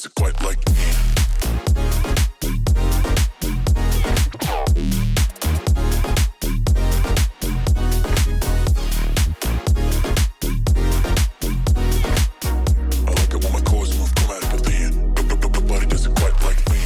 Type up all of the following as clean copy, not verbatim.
doesn't quite like me. I like it when my chords move chromatically. Nobody does it quite like me.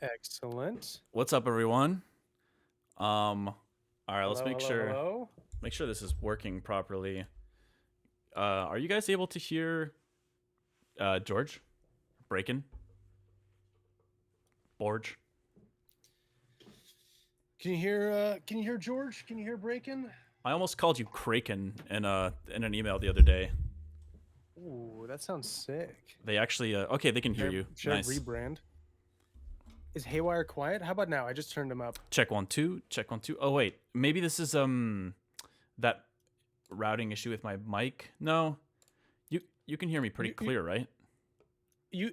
Excellent. What's up, everyone? All right, let's make Hello. sure this is working properly. Are you guys able to hear George? Braken? Borge? Can you hear George? Can you hear Braken? I almost called you Kraken in an email the other day. Ooh, that sounds sick. They actually okay, they can hear you. Should Nice. I rebrand? Is Haywyre quiet? How about now? I just turned him up. Check 1 2. Check 1 2. Oh wait, maybe this is that routing issue with my mic. No, you can hear me pretty clear, right? You're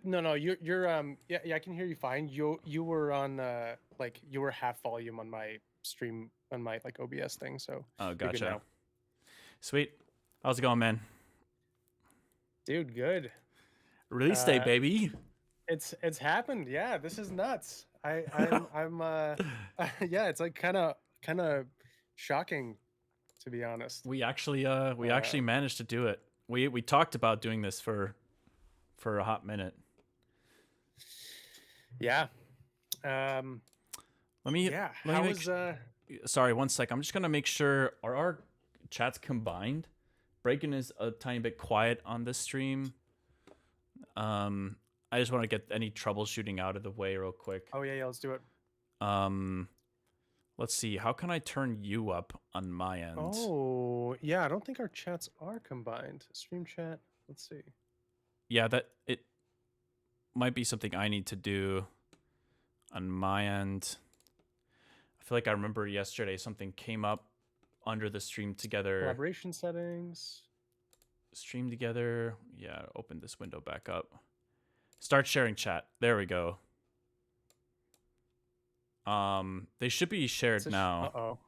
I can hear you fine. You were on like you were half volume on my stream on my like OBS thing, so Oh, you're good gotcha. now. Sweet. How's it going, man? Dude, good. Release day, baby. It's happened. Yeah, this is nuts. I'm yeah, it's like kind of shocking, to be honest. We actually managed to do it. We talked about doing this for a hot minute. Yeah. Let me How was sorry, 1 sec. I'm just gonna make sure our chats combined. Braken is a tiny bit quiet on this stream. I just want to get any troubleshooting out of the way real quick. Oh yeah, let's do it. Let's see. How can I turn you up on my end? Oh, yeah, I don't think our chats are combined. Stream chat. Let's see. Yeah, that it might be something I need to do on my end. I feel like I remember yesterday something came up under the stream together. Collaboration settings. Stream together. Yeah, open this window back up. Start sharing chat. There we go. They should be shared now. Uh-oh.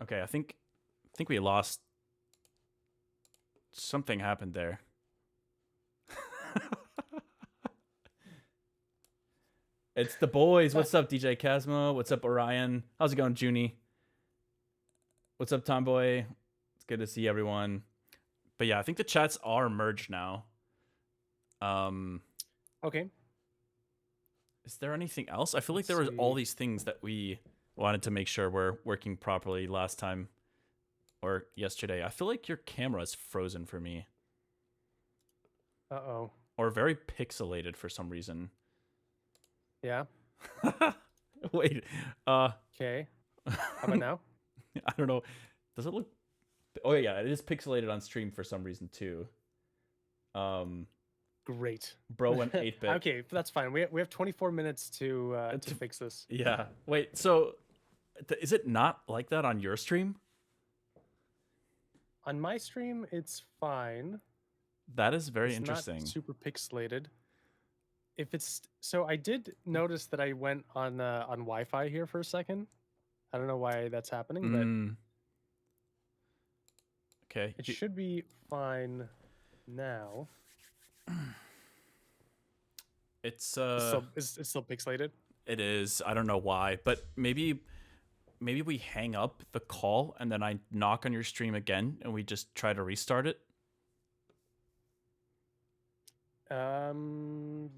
Okay, I think we lost. Something happened there. It's the boys. What's up, DJ Casmo? What's up, Orion? How's it going, Junie? What's up, Tomboy? It's good to see everyone. But yeah, I think the chats are merged now. Okay. Is there anything else? I feel like there was all these things that we wanted to make sure were working properly last time or yesterday. I feel like your camera is frozen for me. Uh-oh. Or very pixelated for some reason. Yeah. Wait. Okay. How about now? I don't know. Does it look? Oh yeah, it is pixelated on stream for some reason too. Great. Bro went 8-bit. Okay, that's fine. We have 24 minutes to fix this. Yeah. Wait. So Is it not like that on your stream? On my stream, it's fine. That is very It's interesting. not super pixelated. If it's so, I did notice that I went on Wi-Fi here for a second. I don't know why that's happening, but Okay. it should be fine now. It's It's still pixelated. It is. I don't know why, but maybe we hang up the call and then I knock on your stream again and we just try to restart it.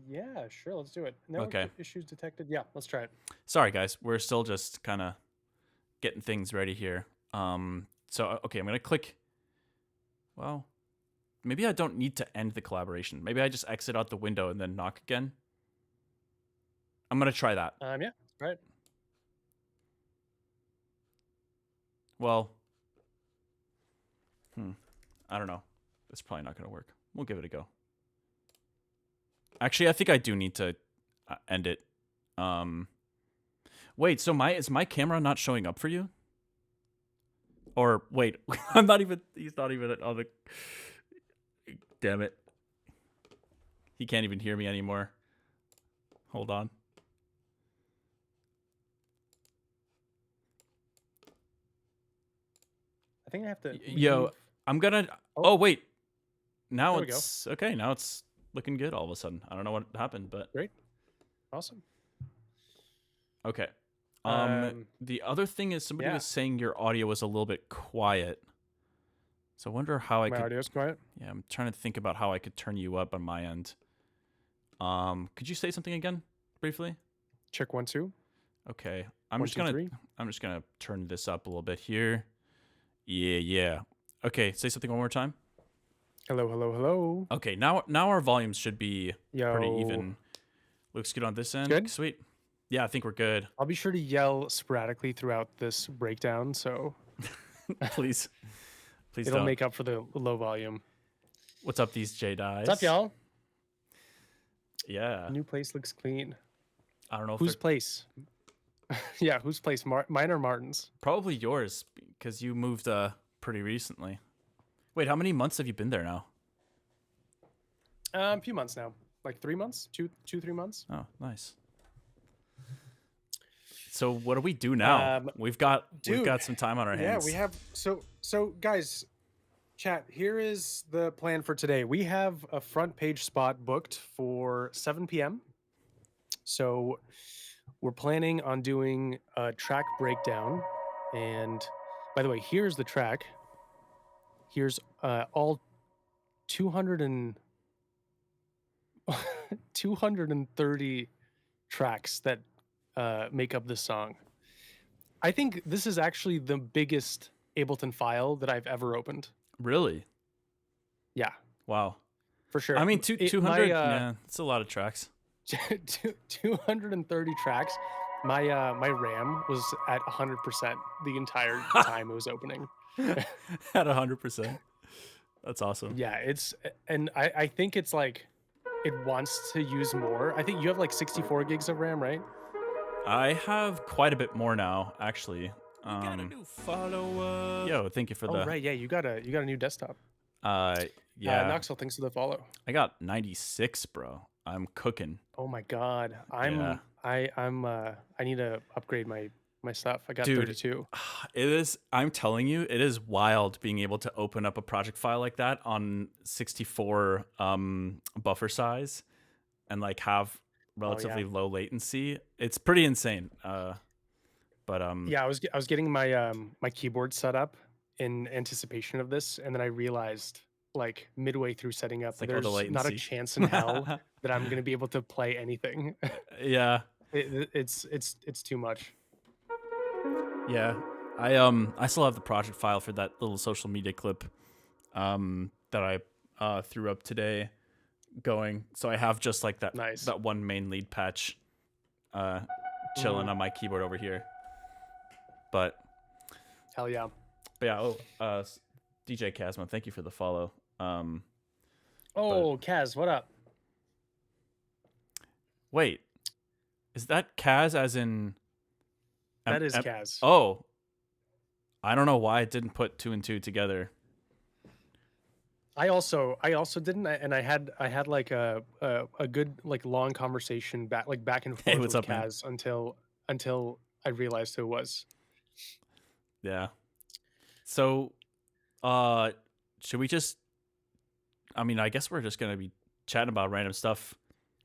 Yeah, sure, let's do it. Network Okay. issues detected. Yeah, let's try it. Sorry guys, we're still just kind of getting things ready here. So okay, I'm going to click. Well, maybe I don't need to end the collaboration. Maybe I just exit out the window and then knock again. I'm going to try that. Yeah, right. Well, I don't know. It's probably not going to work. We'll give it a go. Actually, I think I do need to end it. Wait, so is my camera not showing up for you? Or wait, he's not even on the, damn it. He can't even hear me anymore. Hold on. I think I have to. Yo, I'm gonna. Oh wait, now There we it's okay. Now it's looking good all of a sudden. I don't know what happened, but Great. Awesome. okay. The other thing is somebody yeah. was saying your audio was a little bit quiet. So I wonder how I My could. audio's quiet. Yeah, I'm trying to think about how I could turn you up on my end. Could you say something again briefly? Check 1 2. Okay. I'm just gonna turn this up a little bit here. Yeah. Okay, say something one more time. Hello, hello, hello. Okay, now our volumes should be pretty Yo. even. Looks good on this end. Good? Sweet. Yeah, I think we're good. I'll be sure to yell sporadically throughout this breakdown, so Please it'll don't. make up for the low volume. What's up, these Jedi's? What's up, y'all? Yeah. New place looks clean. I don't know Whose if place? Yeah, whose place? Mine or Martin's? probably yours because you moved pretty recently. Wait, how many months have you been there now? A few months now. Like 3 months? 3 months? Oh, nice. So what do we do now? We've got some time on our hands. Yeah, we have. So guys, chat. Here is the plan for today. We have a front page spot booked for 7 p.m. So we're planning on doing a track breakdown. And by the way, here's the track. Here's all 230 tracks that make up this song. I think this is actually the biggest Ableton file that I've ever opened. Really? Yeah, Wow. for sure. I mean, 200. Yeah, it's a lot of tracks. 230 tracks. My RAM was at 100% the entire time it was opening. At 100%. That's awesome. Yeah, and I think it's like it wants to use more. I think you have like 64 gigs of RAM, right? I have quite a bit more now, actually. Got a new follower. Yo, thank you for Oh the. right, yeah, you got a new desktop. Yeah. Knoxville, thanks for the follow. I got 96, bro. I'm cooking. Oh my god, I need to upgrade my stuff. I got Dude. 32. It is. I'm telling you, it is wild being able to open up a project file like that on 64 buffer size, and like have relatively low latency. It's pretty insane. But Yeah, I was getting my my keyboard set up in anticipation of this, and then I realized like midway through setting up, like all the there's not a latency. chance in hell that I'm gonna be able to play anything. yeah, It's too much. yeah. I still have the project file for that little social media clip that I threw up today going. So I have just like that Nice. that one main lead patch chilling on my keyboard over here. But Hell yeah. yeah, DJ Casmo, thank you for the follow. Oh, Kaz, what up? Wait, is that Kaz as in That is Em- Kaz. Oh, I don't know why I didn't put 2 and 2 together. I also didn't, and I had like a good like long conversation back and Hey, forth what's with up, man? Kaz until I realized who it was. Yeah. So, should we just? I mean, I guess we're just gonna be chatting about random stuff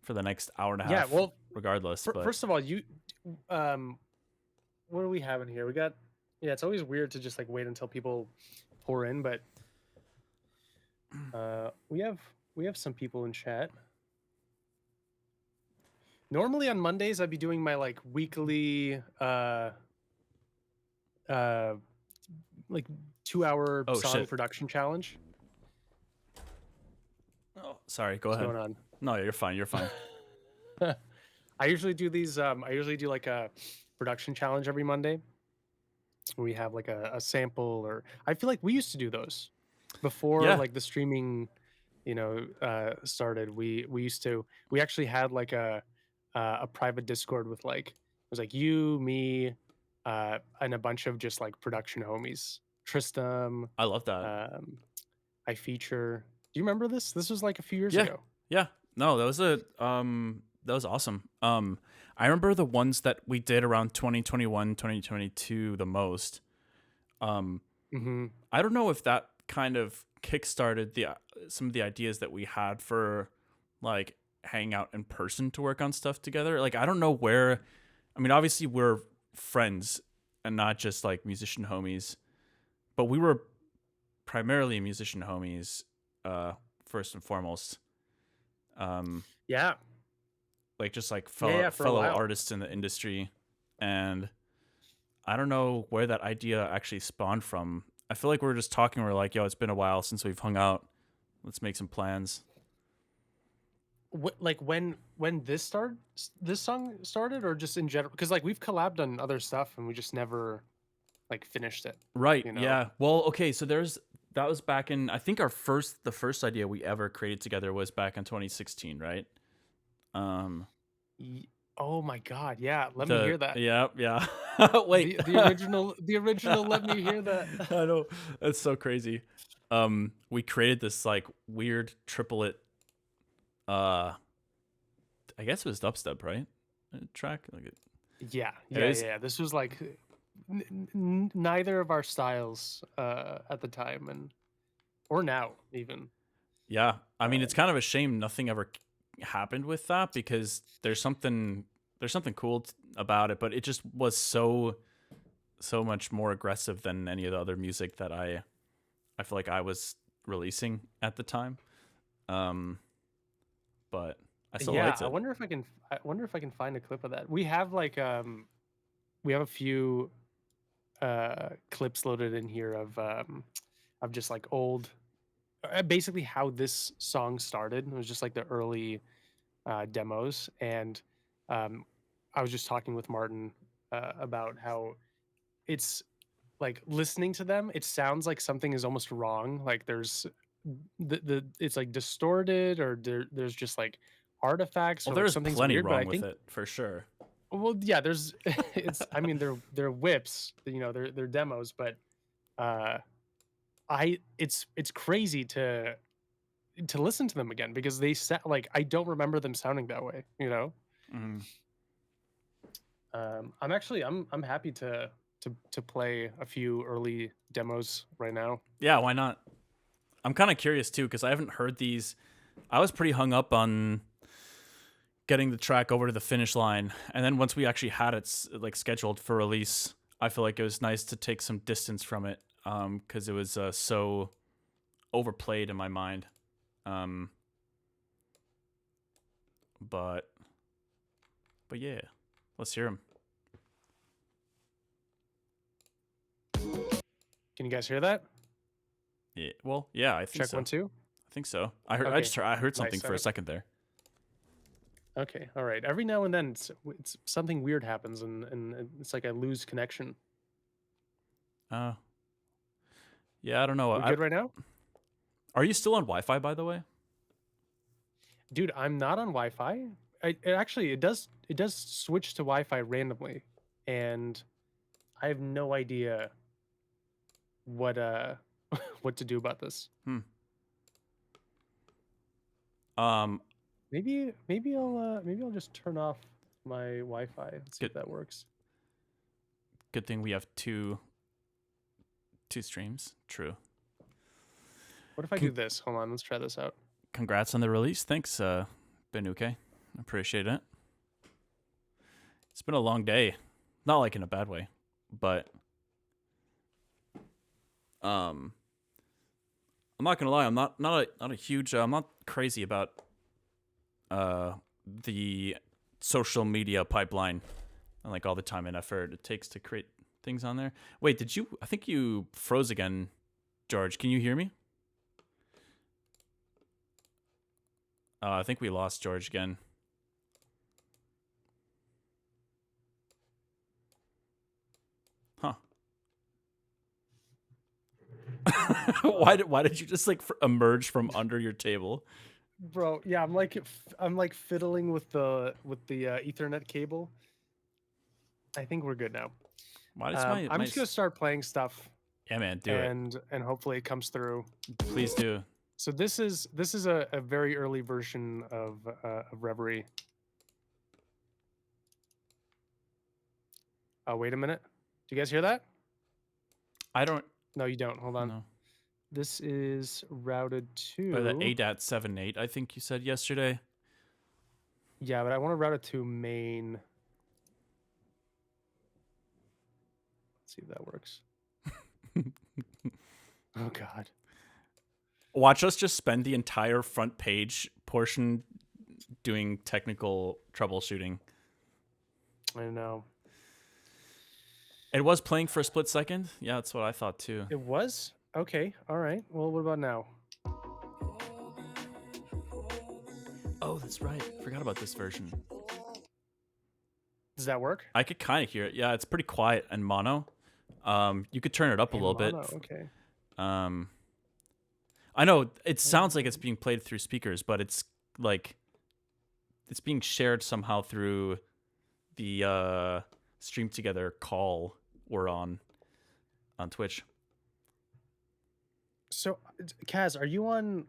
for the next hour and a Yeah, half, well, regardless. But first of all, what do we have in here? We got, yeah, it's always weird to just like wait until people pour in, but we have some people in chat. Normally on Mondays I'd be doing my like weekly like 2-hour Oh, song shit. production challenge. oh, sorry, go What's ahead. going on? No, you're fine. You're fine. I usually do these. I usually do like a production challenge every Monday. We have like a sample, or I feel like we used to do those before Yeah. like the streaming, started. We actually had like a private Discord with like it was like you, me, and a bunch of just like production homies. Tristam, I love that. I feature. Do you remember this? This was like a few years Yeah. ago. Yeah. No, that was awesome. I remember the ones that we did around 2021, 2022 the most. Mm-hmm. I don't know if that kind of kickstarted the some of the ideas that we had for like hanging out in person to work on stuff together. Like I don't know where. I mean, obviously we're friends and not just like musician homies, but we were primarily musician homies first and foremost. Yeah. Like just like Yeah, for a fellow while. artists in the industry, and I don't know where that idea actually spawned from. I feel like we were just talking. We're like, yo, it's been a while since we've hung out. Let's make some plans. Like when this song started, or just in general? Because like we've collabed on other stuff and we just never like finished it. Right. You know? Yeah. Well, okay. So that was back in, I think the first idea we ever created together was back in 2016, right? Oh my god, yeah. Let me hear that. Yeah. Wait. The original. Let me hear that. I know. That's so crazy. We created this like weird triplet. I guess it was dubstep, right? Track like it. Yeah. is- This was like neither of our styles at the time, or now even. Yeah. I mean, it's kind of a shame nothing ever happened with that because there's something cool about it, but it just was so much more aggressive than any of the other music that I feel like I was releasing at the time. But I still liked it. I wonder if I can find a clip of that. We have like we have a few clips loaded in here of just like old, basically how this song started. It was just like the early demos, and I was just talking with Martin about how it's like listening to them. It sounds like something is almost wrong. Like there's the it's like distorted, or there's just like artifacts, Well, or like there's something's plenty weird. But wrong I with think, it for sure. well, yeah, there's it's. I mean, they're whips. They're demos, but it's crazy to listen to them again because they sound like I don't remember them sounding that way. Mhm. I'm happy to play a few early demos right now. Yeah, why not? I'm kind of curious too because I haven't heard these. I was pretty hung up on getting the track over to the finish line, and then once we actually had it like scheduled for release, I feel like it was nice to take some distance from it because it was so overplayed in my mind. But yeah, let's hear him. Can you guys hear that? Yeah, well, yeah, I think Check so. 1 2. I think so. I heard. Okay. I heard something Nice. for a second there. Okay, all right. Every now and then, it's something weird happens, and it's like I lose connection. Yeah, I don't know. We good right now, Are you still on Wi-Fi, by the way? dude? I'm not on Wi-Fi. It does switch to Wi-Fi randomly, and I have no idea what what to do about this. Maybe I'll just turn off my Wi-Fi and see if that works. Good thing we have two streams. True. What if I do this? Hold on, let's try this out. Congrats on the release. Thanks, Benuke. Appreciate it. It's been a long day. Not like in a bad way, but I'm not gonna lie. I'm not a huge. I'm not crazy about the social media pipeline and like all the time and effort it takes to create things on there. Wait, did you? I think you froze again, George. Can you hear me? I think we lost George again. Huh. Why did you just like emerge from under your table? Bro, yeah, I'm like fiddling with the Ethernet cable. I think we're good now. Why does I'm just gonna start playing stuff. Yeah, man, do it. And hopefully it comes through. Please do. So this is a very early version of Reverie. Oh, wait a minute. Do you guys hear that? I don't. No, you don't. Hold on. No. This is routed to the ADAT78, I think you said yesterday. Yeah, but I want to route it to main. Let's see if that works. Oh God. Watch us just spend the entire front page portion doing technical troubleshooting. I know. It was playing for a split second. Yeah, that's what I thought too. It was? Okay. All right. Well, what about now? Oh, that's right. Forgot about this version. Does that work? I could kind of hear it. Yeah, it's pretty quiet and mono. You could turn it up a little bit. Okay. I know it sounds like it's being played through speakers, but it's like it's being shared somehow through the stream together call we're on Twitch. So, Kaz, are you on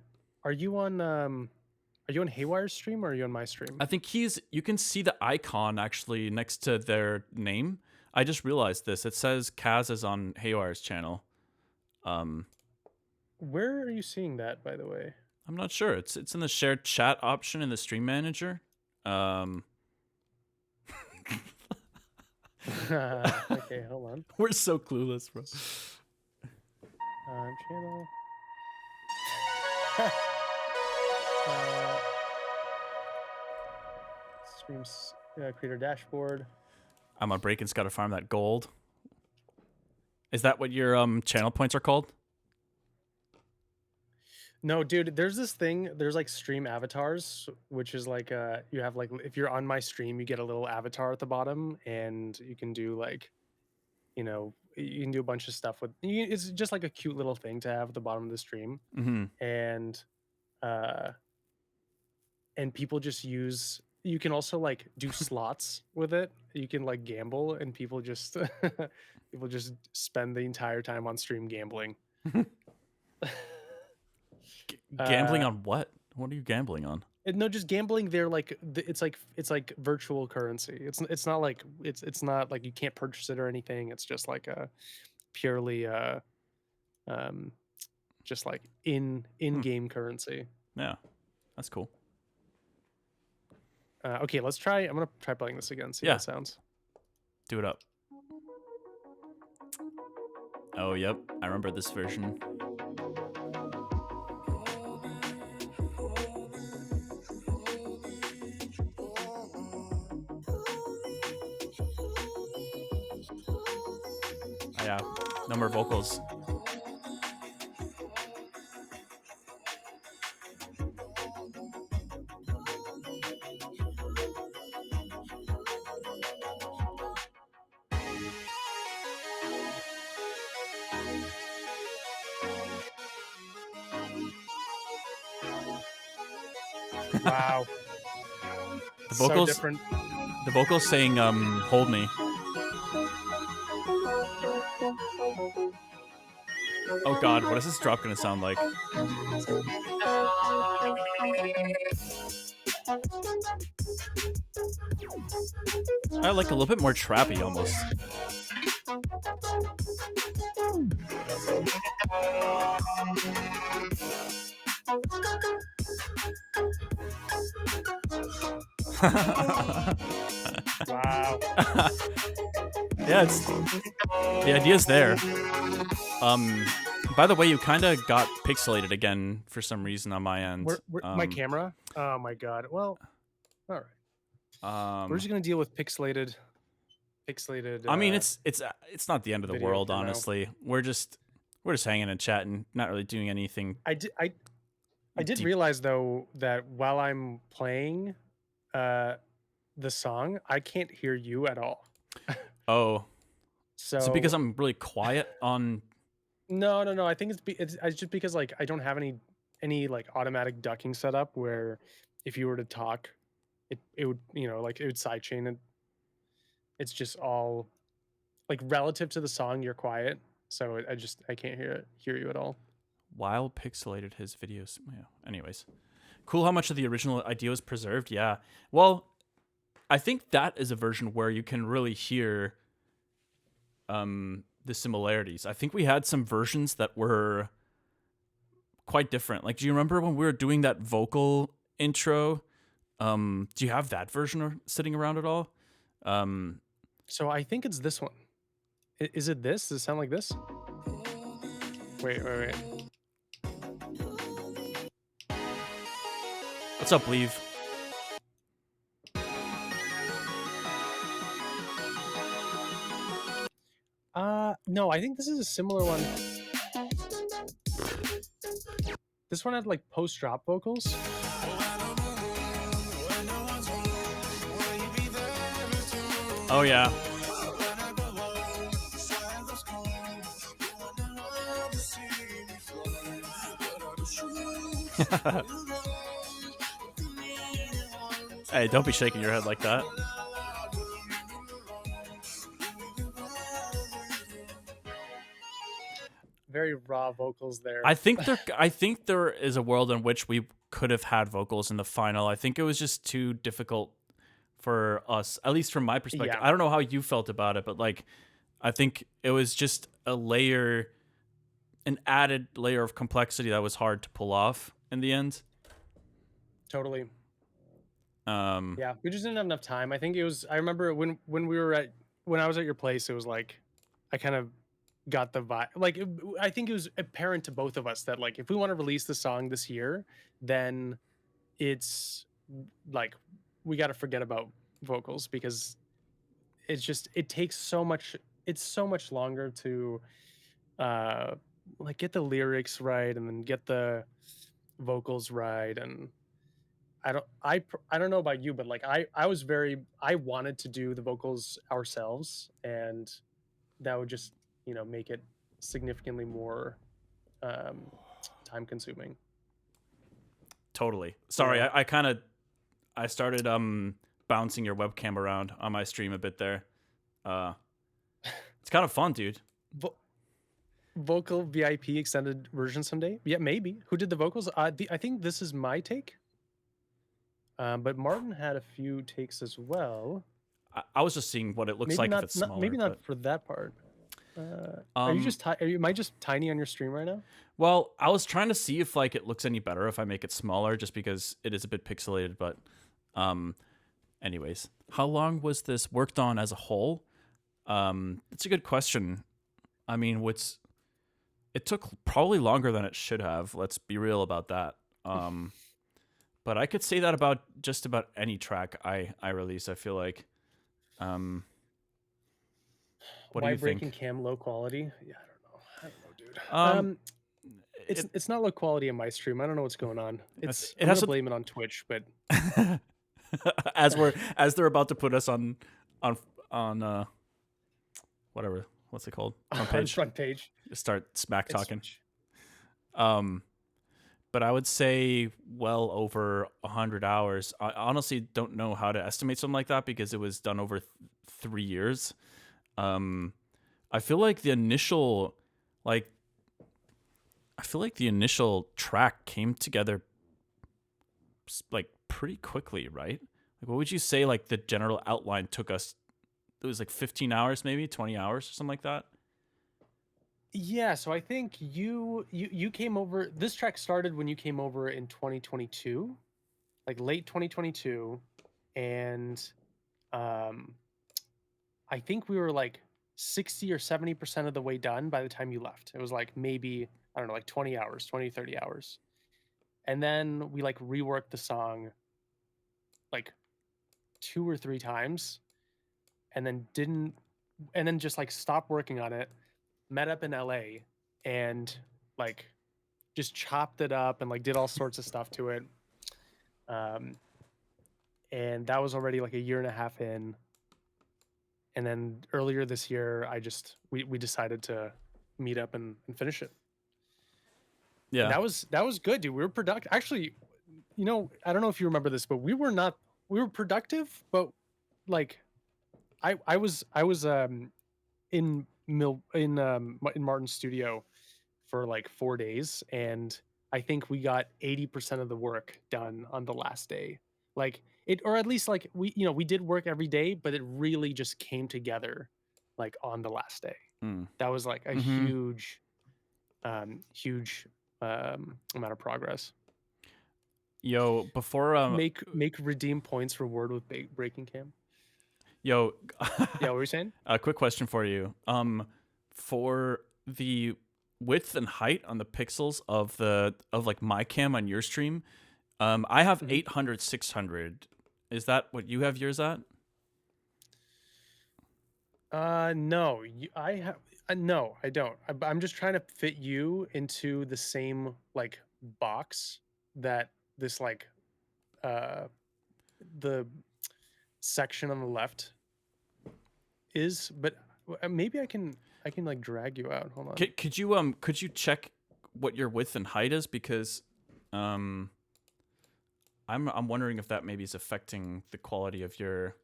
Haywyre's stream or are you on my stream? I think you can see the icon actually next to their name. I just realized this. It says Kaz is on Haywyre's channel. Where are you seeing that, by the way? I'm not sure. It's in the shared chat option in the stream manager. Okay, hold on. We're so clueless, bro. Channel. Streams creator dashboard. I'm on Braken's got to farm that gold. Is that what your channel points are called? No, dude, there's this thing, there's like stream avatars, which is like you have like if you're on my stream, you get a little avatar at the bottom and you can do like you can do a bunch of stuff with it's just like a cute little thing to have at the bottom of the stream. Mm-hmm. And people just you can also like do slots with it. You can like gamble and people just spend the entire time on stream gambling. Gambling on what? What are you gambling on? No, just gambling. They're like it's like virtual currency. It's not like it's not like you can't purchase it or anything. It's just like a purely just like in-game currency. Yeah, that's cool. Okay, let's try. I'm gonna try playing this again. See how it sounds. Do it up. Oh, yep. I remember this version. Oh, yeah. No more vocals. Wow. The vocals, so different. the vocals saying "Hold me." Oh god, what is this drop gonna sound like? I like a little bit more trappy almost. Wow. Yeah, it's the idea's there. By the way, you kind of got pixelated again for some reason on my end. My camera? Oh my god. Well, all right. We're just gonna deal with pixelated. I mean, it's not the end of the video world, for now. honestly. We're just hanging and chatting, not really doing anything. I did deep. realize though that while I'm playing the song, I can't hear you at all. Oh, So is it because I'm really quiet on? no. I think it's just because like I don't have any like automatic ducking set up where if you were to talk, it would like it would sidechain it. It's just all like relative to the song, you're quiet. So I can't hear you at all. While pixelated his videos. Yeah. Anyways, cool how much of the original idea was preserved. Yeah. Well, I think that is a version where you can really hear the similarities. I think we had some versions that were quite different. Like, do you remember when we were doing that vocal intro? Do you have that version sitting around at all? So I think it's this one. Is it this? Does it sound like this? Wait. What's up, Leave? No, I think this is a similar one. This one had like post-drop vocals. Oh yeah. Hey, don't be shaking your head like that. Very raw vocals there. I think there is a world in which we could have had vocals in the final. I think it was just too difficult for us, at least from my perspective. Yeah. I don't know how you felt about it, but like I think it was just an added layer of complexity that was hard to pull off in the end. Totally. Um Yeah, we just didn't have enough time. I think it was. I remember when I was at your place, it was like I kind of got the vibe. Like I think it was apparent to both of us that like if we want to release the song this year, then it's like we got to forget about vocals because it takes so much. It's so much longer to like get the lyrics right and then get the vocals right and I don't know about you, but like I wanted to do the vocals ourselves, and that would just make it significantly more time consuming. Totally. Sorry, Yeah. I started bouncing your webcam around on my stream a bit there. It's kind of fun, dude. Vocal VIP extended version someday. Yeah, maybe. Who did the vocals? I think this is my take. But Martin had a few takes as well. I was just seeing what it looks Maybe like not, if it's smaller. maybe not but- for that part. Are you just am I just tiny on your stream right now? Well, I was trying to see if like it looks any better if I make it smaller, just because it is a bit pixelated. But, anyways, how long was this worked on as a whole? It's a good question. I mean, it took probably longer than it should have. Let's be real about that. But I could say that about just about any track I release. I feel like. What do you Braken think? cam low quality? Yeah, I don't know, dude. It's not low quality in my stream. I don't know what's going on. It I'm has gonna to- blame it on Twitch, but as they're about to put us on whatever, what's it called, on page, front page. start smack It's talking. Twitch. But I would say well over 100 hours. I honestly don't know how to estimate something like that because it was done over 3 years. I feel like the initial like I feel like the initial track came together like pretty quickly, right? Like, what would you say? Like the general outline took us. It was like 15 hours, maybe 20 hours or something like that. Yeah, so I think you came over. This track started when you came over in 2022, like late 2022, and um, I think we were like 60 or 70% of the way done by the time you left. It was like maybe, I don't know, like 20 hours, 20, 30 hours. And then we like reworked the song like 2 or 3 times and then just like stopped working on it, met up in LA and like just chopped it up and like did all sorts of stuff to it. Um, and that was already like a year and a half in. And then earlier this year, we decided to meet up and finish it. Yeah. And that was good, dude. We were productive. Actually, I don't know if you remember this, but we were productive, but like I was in Martin's studio for like 4 days, and I think we got 80% of the work done on the last day. Like it, or at least like we did work every day, but it really just came together like on the last day. Mm. That was like a Mhm. huge amount of progress. Yo, before Make redeem points reward with breaking cam. yo, Yeah, what were you saying? a quick question for you. For the width and height on the pixels of like my cam on your stream, I have Mhm. 800, 600. Is that what you have yours at? No, I have no, I don't. I'm just trying to fit you into the same like box that this like uh the section on the left is, but maybe I can like drag you out. Hold on. Could you check what your width and height is, because I'm wondering if that maybe is affecting the quality of your.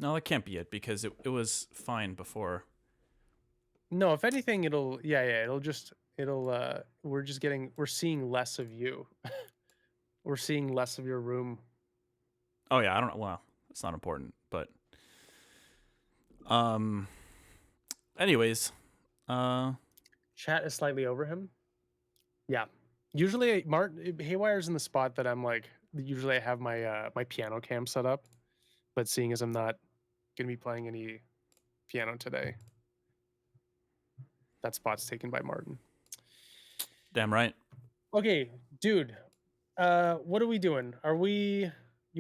No, that can't be it, because it was fine before. No, if anything, we're seeing less of you. We're seeing less of your room. Oh yeah, I don't know. Well, it's not important, but um, anyways, Chat is slightly over him. Yeah. Usually Haywyre's in the spot that I'm like usually I have my piano cam set up, but seeing as I'm not going to be playing any piano today, that spot's taken by Martin. damn right. Okay, dude. What are we doing? You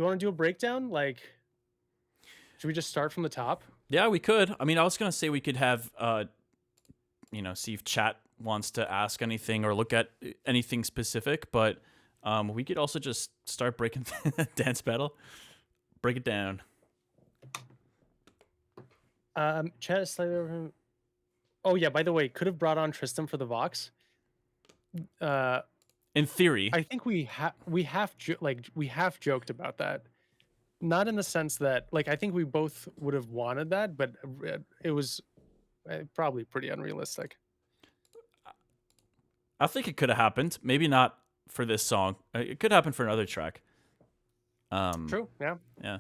want to do a breakdown? Like should we just start from the top? Yeah, we could. I mean, I was gonna say we could have see if chat wants to ask anything or look at anything specific, but we could also just start breaking dance battle. Break it down. Chat is slightly over him. Oh yeah, by the way, could have brought on Tristan for the Vox. In theory, I think we have joked about that. Not in the sense that like I think we both would have wanted that, but it was probably pretty unrealistic. I think it could have happened. Maybe not for this song. It could happen for another track. True. Yeah. Yeah.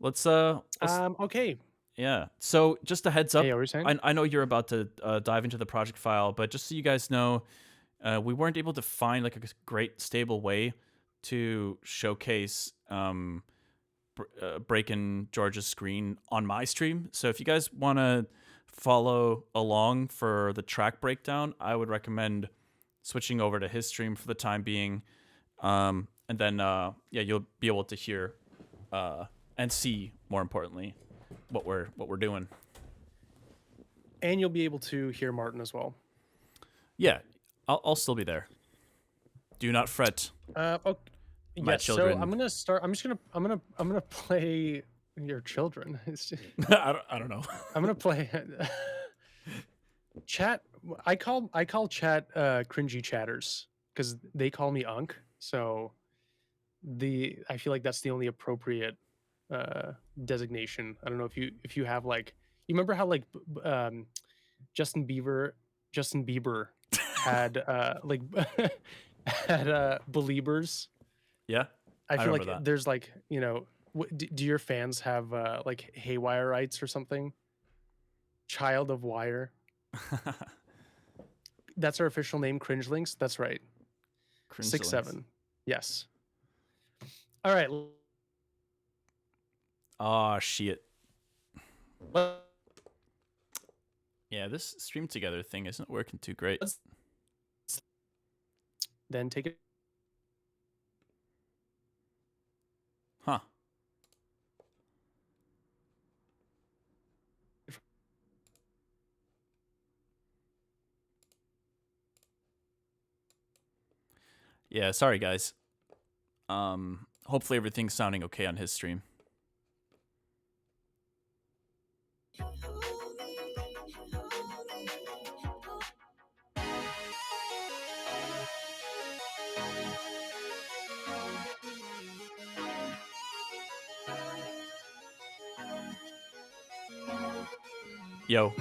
Let's Okay. yeah. So just a heads up. Hey, what were you saying? I know you're about to dive into the project file, but just so you guys know, we weren't able to find like a great stable way to showcase Braken George's screen on my stream. So if you guys want to follow along for the track breakdown, I would recommend switching over to his stream for the time being, and then you'll be able to hear and see, more importantly, what we're doing. And you'll be able to hear Martin as well. Yeah, I'll still be there. Do not fret. Okay. My Yes, children. so I'm gonna start. I'm gonna play your children. I don't know. I'm gonna play chat. I call chat cringy chatters because they call me Unk. So I feel like that's the only appropriate designation. I don't know if you have like you remember how like Justin Bieber had like had Beliebers. Yeah, I feel remember like that. there's like, you know, do your fans have like Haywire-ites or something? Child of Wire. That's our official name, Cringelinks. That's right. Cringe 6-7. Yes. All right. Oh shit. Yeah, this stream together thing isn't working too great. Then take it. Huh. Yeah, sorry guys. Hopefully everything's sounding okay on his stream. Yo.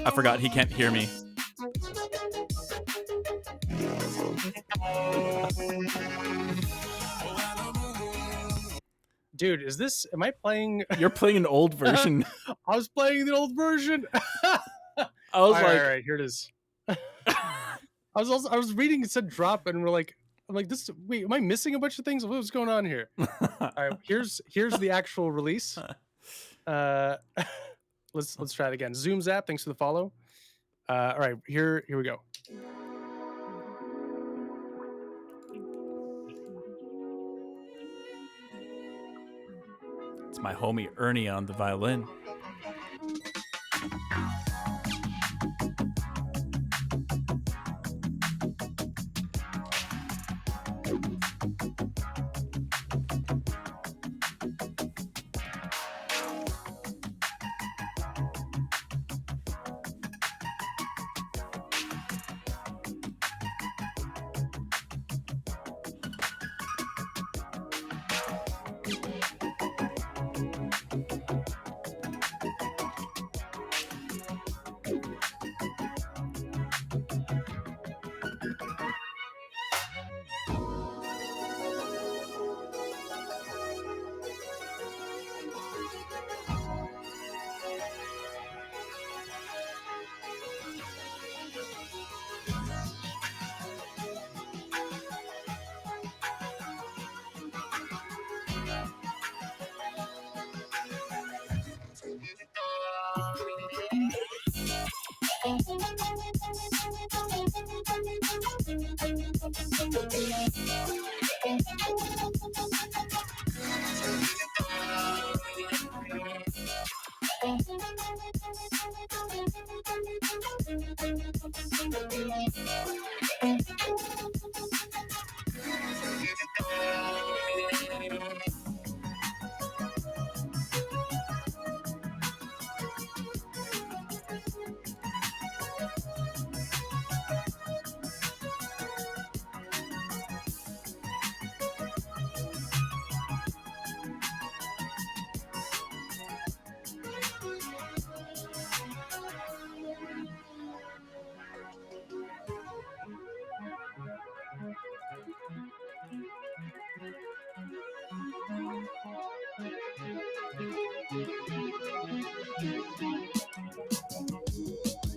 I forgot he can't hear me. Dude, is this? Am I playing? You're playing an old version. I was playing the old version. I was like, all right, here it is. I was reading, it said drop, and I'm like, this. Wait, am I missing a bunch of things? What's going on here? All right, here's the actual release. Let's try it again. Zoom Zap, thanks for the follow. All right, here we go. It's my homie Ernie on the violin.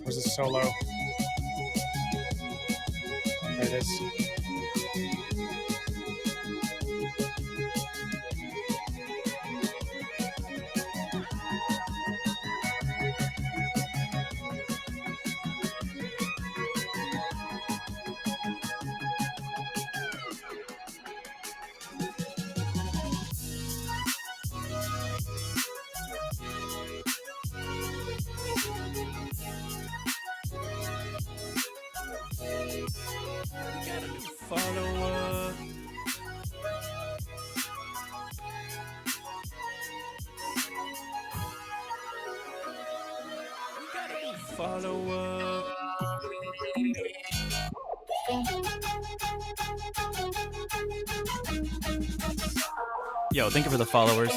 Where's the solo? There it is. follower. Yo, thank you for the followers.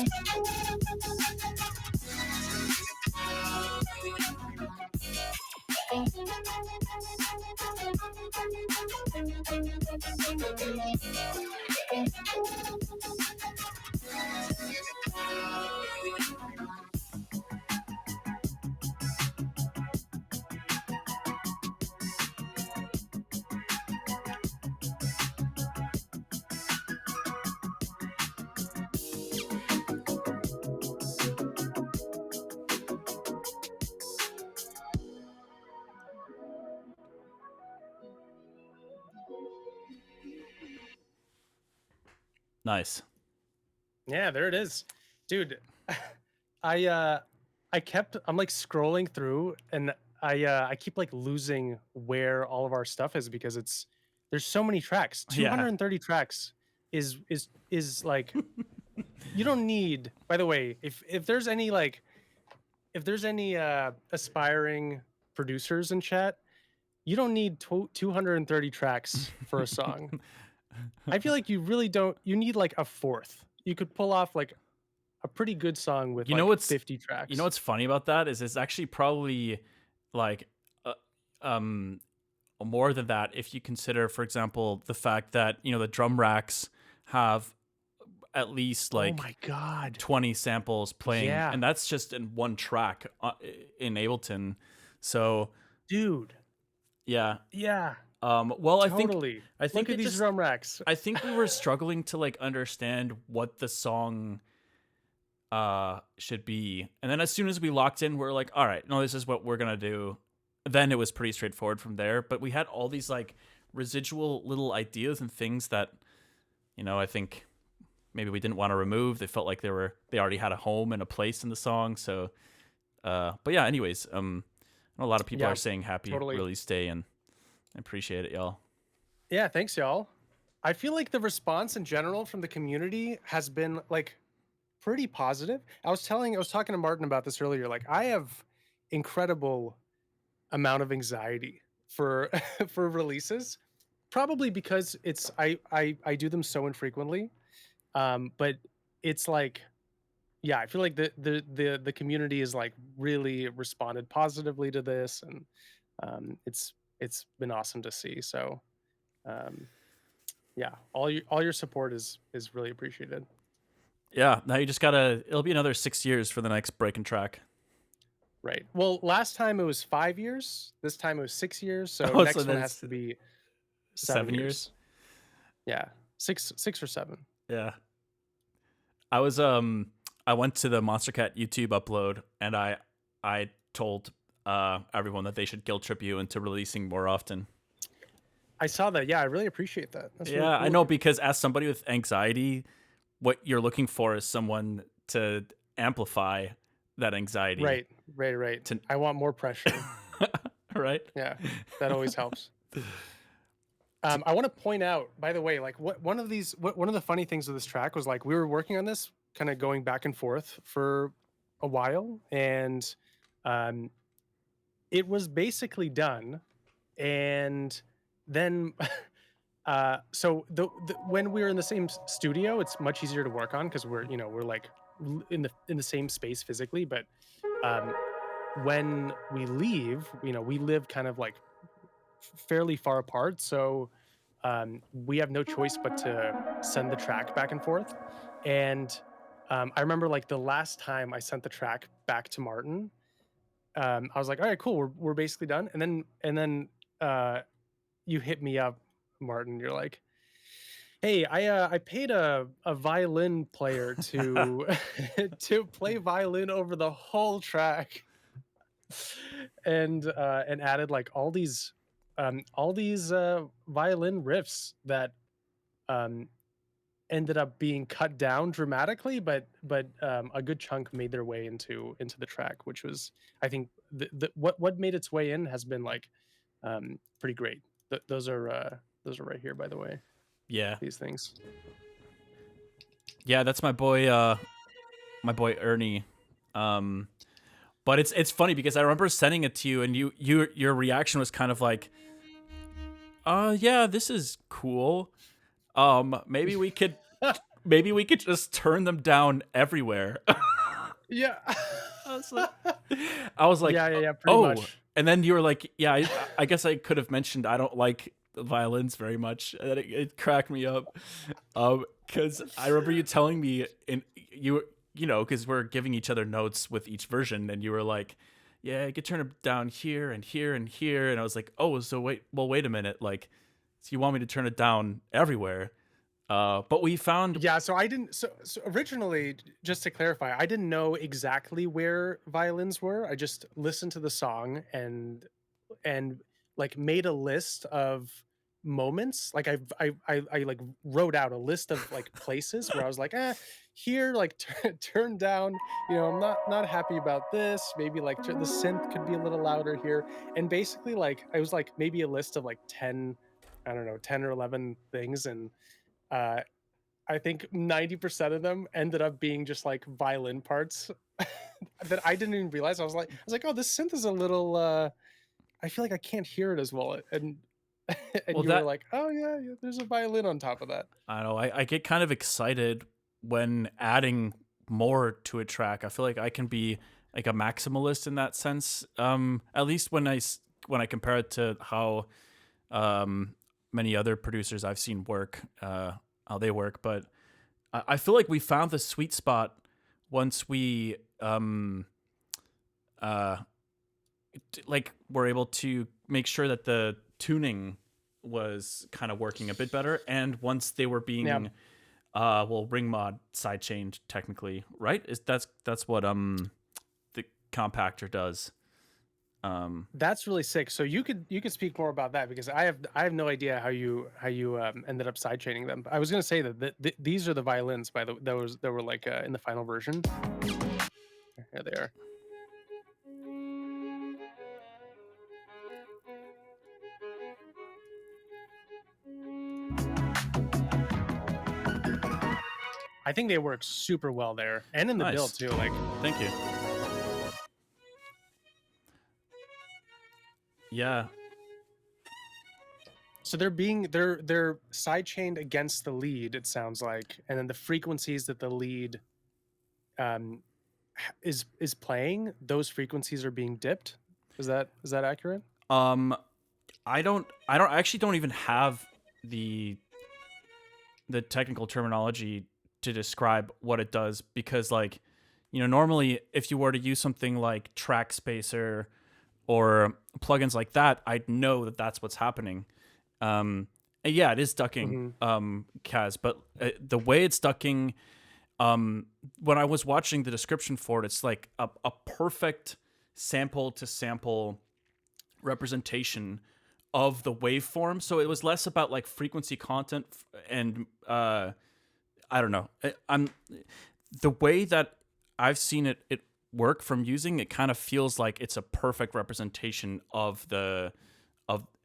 Nice. Yeah, there it is, dude. I'm like scrolling through, and I keep like losing where all of our stuff is because there's so many tracks. Yeah. 230 tracks is like you don't need. By the way, if there's any aspiring producers in chat, you don't need 230 tracks for a song. I feel like you really don't. You need like a fourth. You could pull off like a pretty good song with You know like what's 50 tracks. You know what's funny about that is it's actually probably like more than that if you consider, for example, the fact that the drum racks have at least like oh my god 20 samples playing, Yeah. and that's just in one track in Ableton. So dude. yeah. Yeah. Well, Totally. I think Look at these drum racks. I think we were struggling to like understand what the song should be, and then as soon as we locked in, we're like, all right, no, this is what we're gonna do. Then it was pretty straightforward from there, but we had all these like residual little ideas and things that I think maybe we didn't want to remove. They felt like they already had a home and a place in the song. So but yeah, anyways, I know a lot of people are saying happy release day, and I appreciate it, y'all. Yeah, thanks, y'all. I feel like the response in general from the community has been like pretty positive. I was talking to Martin about this earlier. Like, I have incredible amount of anxiety for for releases, probably because I do them so infrequently. But it's like, yeah, I feel like the community is like really responded positively to this, and it's been awesome to see. So yeah, all your support is really appreciated. Yeah, now you just gotta. It'll be another 6 years for the next Braken track. Right. Well, last time it was 5 years. This time it was 6 years. So Oh, next so one that's has to be 7 years. Yeah, six or 7. Yeah. I went to the Monster Cat YouTube upload, and I told everyone that they should guilt trip you into releasing more often. I saw that. Yeah, I really appreciate that. That's Yeah, really cool. I know, because as somebody with anxiety, what you're looking for is someone to amplify that anxiety. Right. I want more pressure. Right? Yeah, that always helps. I want to point out, by the way, like one of the funny things of this track was like we were working on this, kind of going back and forth for a while, and it was basically done, and then so when we were in the same studio, it's much easier to work on because we're like in the same space physically, but when we leave, we live kind of like fairly far apart, so we have no choice but to send the track back and forth. And I remember like the last time I sent the track back to Martin, I was like, all right, cool, we're basically done. And then you hit me up, Martin. You're like, hey, I paid a violin player to to play violin over the whole track, and added like all these violin riffs that ended up being cut down dramatically, but a good chunk made their way into the track, which was, I think, what made its way in has been like pretty great. Those are right here, by the way. Yeah. These things. Yeah, that's my boy Ernie. But it's funny because I remember sending it to you, and your reaction was kind of like, yeah, this is cool. Maybe we could just turn them down everywhere. Yeah. I was like, Yeah, pretty oh, much. and then you were like, yeah, I guess I could have mentioned I don't like the violins very much, and then it cracked me up, because I remember you telling me because we're giving each other notes with each version, and you were like, yeah, you could turn it down here and here and here, and I was like, oh, so wait a minute, like, so you want me to turn it down everywhere? But we found Yeah, so I didn't. So originally, just to clarify, I didn't know exactly where violins were. I just listened to the song and like made a list of moments. Like I like wrote out a list of like places where I was like, here, like turn down. I'm not happy about this. Maybe like the synth could be a little louder here. And basically, like I was like maybe a list of like 10, I don't know, 10 or 11 things, and uh I think 90% of them ended up being just like violin parts that I didn't even realize. I was like, oh, this synth is a little I feel like I can't hear it as well. And well you were that like, oh yeah, there's a violin on top of that. I don't know. I get kind of excited when adding more to a track. I feel like I can be like a maximalist in that sense. At least when I compare it to how many other producers I've seen work, how they work. But I feel like we found the sweet spot once we like were able to make sure that the tuning was kind of working a bit better, and once they were being ring mod sidechained technically, right? That's what the compactor does. That's really sick. So you could speak more about that, because I have no idea how you ended up sidechaining them. I was gonna say that these are the violins that were like in the final version. Here they are. I think they work super well there, and in the Nice. build too. Like, Thank you. Yeah. so they're sidechained against the lead, it sounds like, and then the frequencies that the lead is playing, those frequencies are being dipped. Is that accurate? I actually don't even have the technical terminology to describe what it does, because like, normally if you were to use something like Track Spacer or plugins like that, I'd know that that's what's happening. And yeah, it is ducking, Kaz, but the way it's ducking, when I was watching the description for it, it's like a perfect sample to sample representation of the waveform. So it was less about like frequency content and I don't know. I'm the way that I've seen it work from using it, kind of feels like it's a perfect representation of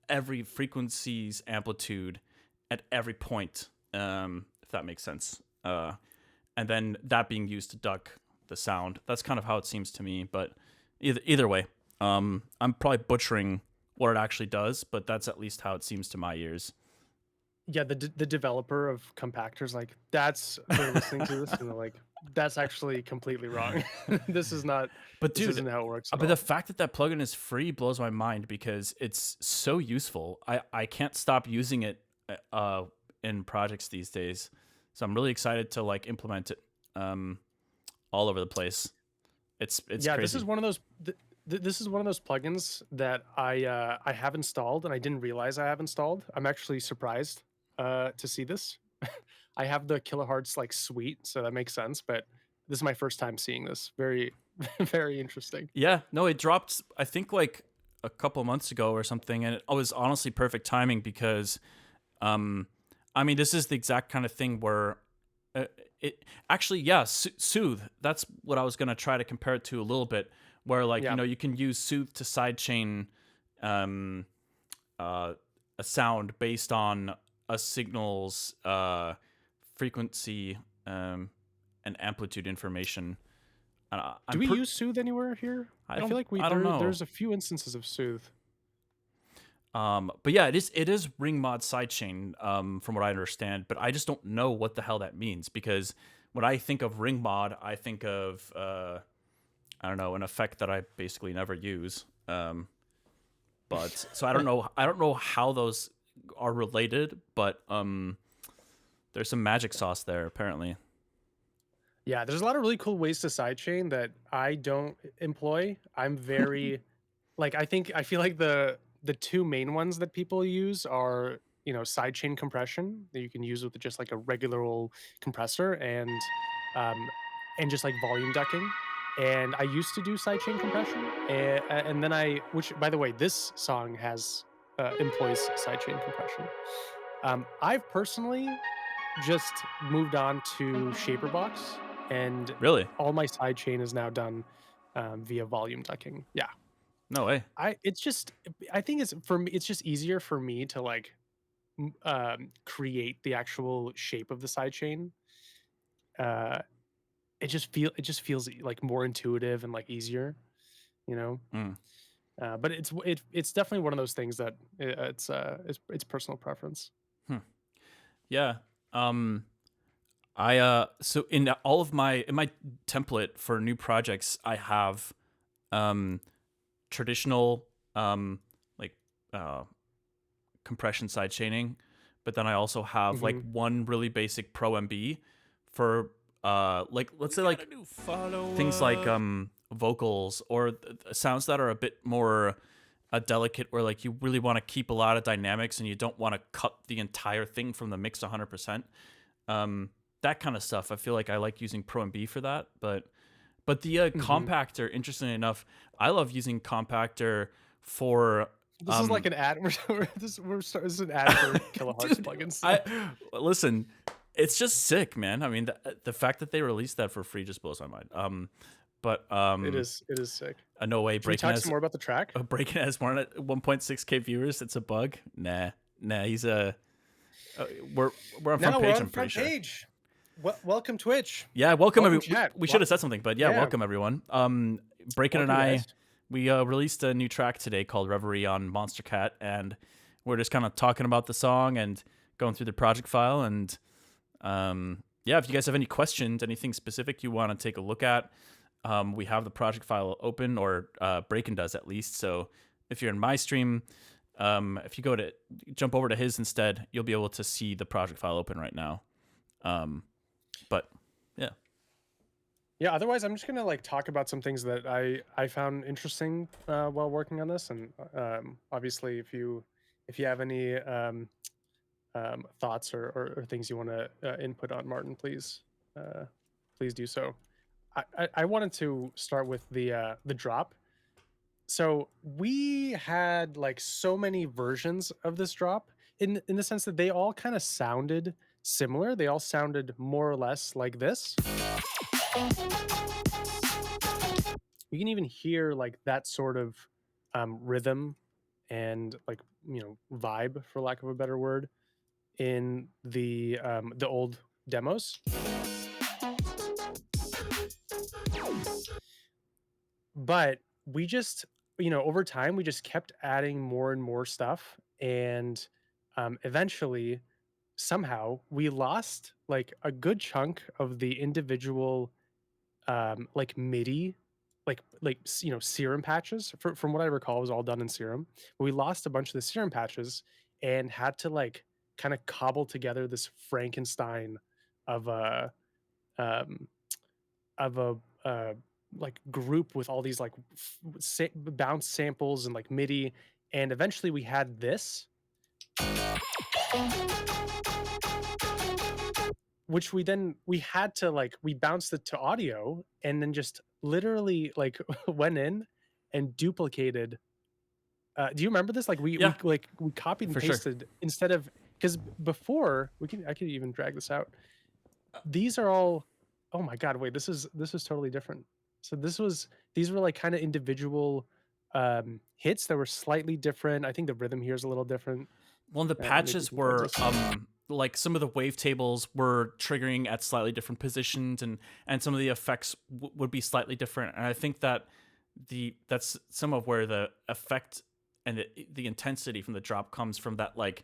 every frequency's amplitude at every point, if that makes sense. And then that being used to duck the sound. That's kind of how it seems to me. But either way, I'm probably butchering what it actually does, but that's at least how it seems to my ears. Yeah, the developer of compactors, like, they're listening to this and they're like, that's actually completely wrong. This is not. But this dude, isn't how it works. But the fact that plugin is free blows my mind, because it's so useful. I can't stop using it in projects these days. So I'm really excited to like implement it all over the place. It's yeah, crazy. this is one of those. This is one of those plugins that I have installed and I didn't realize I have installed. I'm actually surprised to see this. I have the kilohertz like suite, so that makes sense. But this is my first time seeing this. Very, very interesting. Yeah, no, it dropped I think like a couple months ago or something, and it was honestly perfect timing because, I mean, this is the exact kind of thing where it actually, yeah, Soothe. That's what I was gonna try to compare it to a little bit. Where like you can use Soothe to sidechain a sound based on a signal's frequency and amplitude information. Do we use Soothe anywhere here? I feel like I don't know. there's a few instances of Soothe. But yeah, it is ring mod sidechain, from what I understand, but I just don't know what the hell that means, because when I think of ring mod, I think of I don't know, an effect that I basically never use. But so I don't know how those are related, but there's some magic sauce there apparently. Yeah, there's a lot of really cool ways to sidechain that I don't employ. I'm very I feel like the two main ones that people use are, sidechain compression that you can use with just like a regular old compressor, um and just like volume ducking. And I used to do sidechain compression, and then which by the way, this song has employs sidechain compression. I've personally just moved on to Shaperbox, and Really? all my sidechain is now done via volume ducking. Yeah, No way. I think it's for me. It's just easier for me to create the actual shape of the sidechain. Uh, it just feels like more intuitive and like easier, you know. Mm. But it's definitely one of those things that it's personal preference. Yeah. I so in all of my template for new projects, I have traditional like compression side chaining, but then I also have like one really basic Pro MB for like let's say like things like vocals or sounds that are a bit more delicate, where like you really want to keep a lot of dynamics and you don't want to cut the entire thing from the mix 100%. That kind of stuff. I feel like I like using Pro MB for that, but the compactor, interestingly enough, I love using compactor for. This is like an ad. This is an ad for kilohertz Dude, plugins. Listen, it's just sick, man. I mean, the fact that they released that for free just blows my mind. But it is sick. No way. Can we talk some more about the track? Braken has more than 1.6K viewers. It's a bug. Nah. He's a. We're on front page. I'm pretty sure. Welcome Twitch. Yeah, welcome everyone. Chat. We should have said something, but yeah, welcome everyone. Braken and I, guys. we released a new track today called Reverie on Monster Cat, and we're just kind of talking about the song and going through the project file. And yeah, if you guys have any questions, anything specific you want to take a look at, we have the project file open, or Braken does at least. So if you're in my stream, if you jump over to his instead, you'll be able to see the project file open right now. But yeah, otherwise I'm just gonna talk about some things that I found interesting while working on this. And obviously if you have any thoughts or things you want to input on, Martin, please do so. I wanted to start with the drop. So we had so many versions of this drop in the sense that they all kind of sounded similar. They all sounded more or less like this. You can even hear that sort of rhythm and vibe, for lack of a better word, in the old demos. But we just, over time, we just kept adding more and more stuff, and eventually, somehow, we lost a good chunk of the individual MIDI, serum patches. From what I recall, it was all done in serum. But we lost a bunch of the serum patches and had to kind of cobble together this Frankenstein of a group with all these bounce samples and MIDI, and eventually we had this, which we had to we bounced it to audio, and then just literally went in and duplicated. Do you remember this? We copied and For sure. pasted instead of, because before I could even drag this out. These are all, oh my god, wait, this is totally different. So these were kind of individual hits that were slightly different. I think the rhythm here is a little different. Well, the patches were some of the wavetables were triggering at slightly different positions, and some of the effects would be slightly different. And I think that that's some of where the effect and the intensity from the drop comes from, that like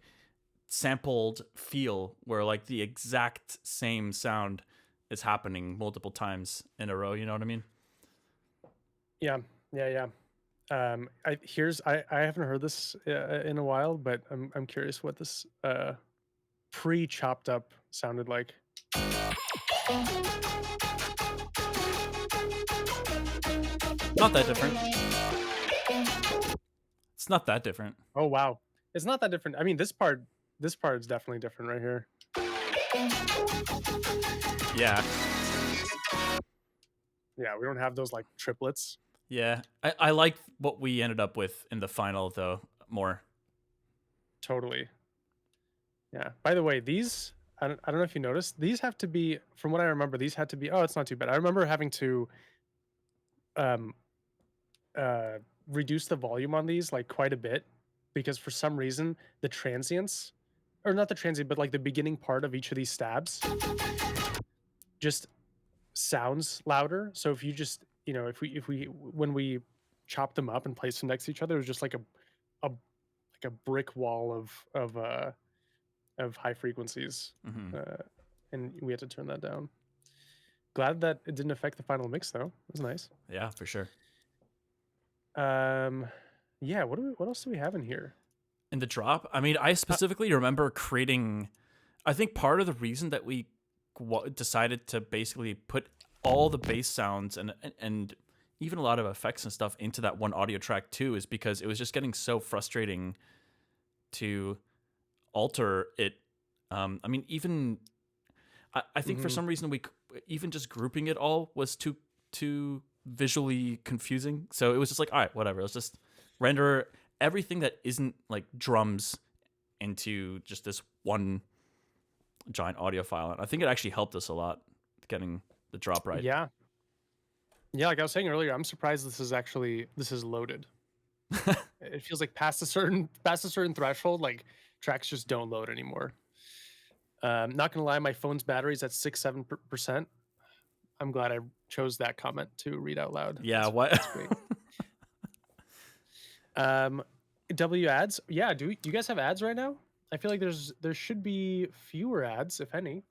sampled feel where like the exact same sound is happening multiple times in a row. You know what I mean? Yeah, yeah. I haven't heard this in a while, but I'm curious what this pre chopped up sounded like. Not that different. It's not that different. Oh wow, it's not that different. I mean, this part is definitely different right here. Yeah. Yeah, we don't have those like triplets. Yeah. I like what we ended up with in the final though more. Totally. Yeah. By the way, these I don't know if you noticed, these have to be, from what I remember, these had to be, oh, it's not too bad. I remember having to um reduce the volume on these like quite a bit, because for some reason the transients, or not the transient, but like the beginning part of each of these stabs just sounds louder. So if you just, if we when we chop them up and place them next to each other, it was just like a brick wall of high frequencies. And we had to turn that down. Glad that it didn't affect the final mix though. It was nice. Yeah, for sure. Yeah, what else do we have in here? In the drop, I mean, I specifically remember creating, I think part of the reason that we decided to basically put all the bass sounds and even a lot of effects and stuff into that one audio track too is because it was just getting so frustrating to alter it. I mean, even I think for some reason even just grouping it all was too visually confusing. So it was just like, all right, whatever. Let's just render everything that isn't like drums into just this one giant audio file. And I think it actually helped us a lot getting the drop right. Yeah. Yeah, like I was saying earlier, I'm surprised this is loaded. It feels like past a certain threshold, like tracks just don't load anymore. Not gonna lie, my phone's battery's at 6-7%. I'm glad I chose that comment to read out loud. Yeah, that's great. W ads. Yeah, do you guys have ads right now? I feel like there should be fewer ads, if any.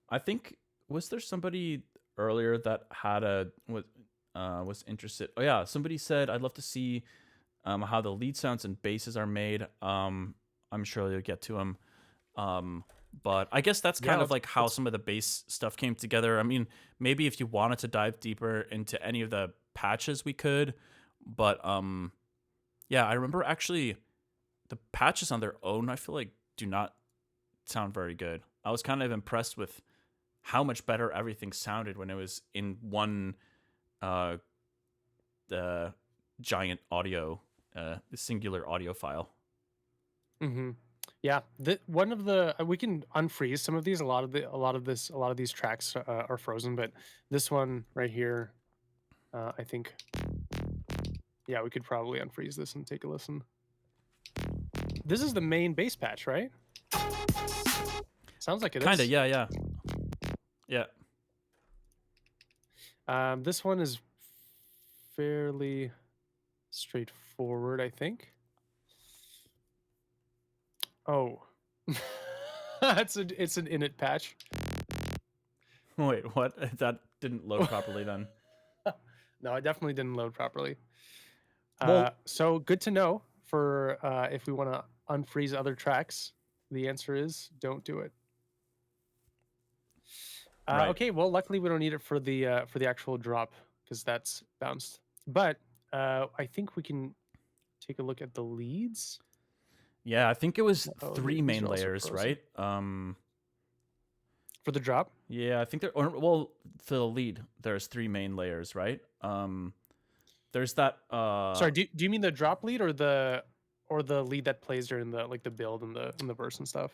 I think, was there somebody earlier that had was interested? Oh yeah, somebody said, I'd love to see how the lead sounds and basses are made. I'm sure you'll get to them. But I guess that's kind of like how some of the bass stuff came together. I mean, maybe if you wanted to dive deeper into any of the patches, we could. But yeah, I remember actually the patches on their own, I feel like, do not sound very good. I was kind of impressed with how much better everything sounded when it was in one the giant audio, the singular audio file. Yeah, one of the we can unfreeze some of these. A lot of these tracks are frozen, but this one right here, I think, yeah, we could probably unfreeze this and take a listen. This is the main bass patch, right? Sounds like it is. Kinda, yeah. This one is fairly straightforward, I think. Oh, it's an init patch. Wait, what? That didn't load properly then. No, it definitely didn't load properly. Well, so good to know for if we want to unfreeze other tracks. The answer is don't do it. Right. Okay, well, luckily we don't need it for the actual drop because that's bounced. But I think we can take a look at the leads. Yeah, I think it was Oh, three these main are also layers, frozen. right? For the drop? Yeah, I think for the lead, there's three main layers, right? There's that. Sorry, do you mean the drop lead or the lead that plays during the like the build and the verse and stuff?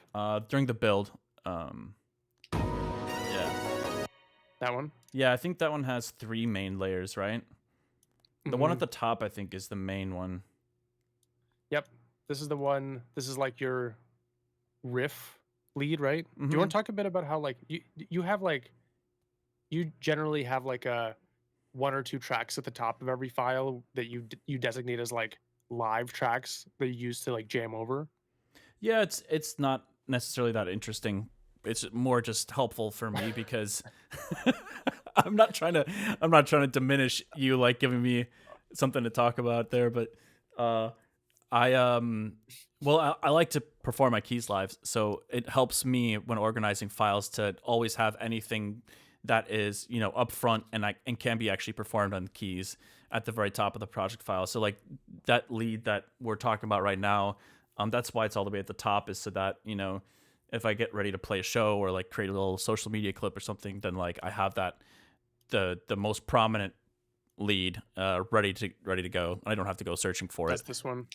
During the build. Yeah. That one? Yeah, I think that one has three main layers, right? The one at the top, I think, is the main one. Yep. This is the one. This is like your riff lead, right? Do you want to talk a bit about how like you have like you generally have like a one or two tracks at the top of every file that you designate as like live tracks that you use to like jam over. Yeah, it's not necessarily that interesting. It's more just helpful for me because I'm not trying to diminish you like giving me something to talk about there, but I well I like to perform my keys live, so it helps me when organizing files to always have anything that is, you know, up front and can be actually performed on keys at the very top of the project file. So like that lead that we're talking about right now, that's why it's all the way at the top, is so that, you know, if I get ready to play a show or like create a little social media clip or something, then like I have that the most prominent lead ready to go. I don't have to go searching for That's it. this one.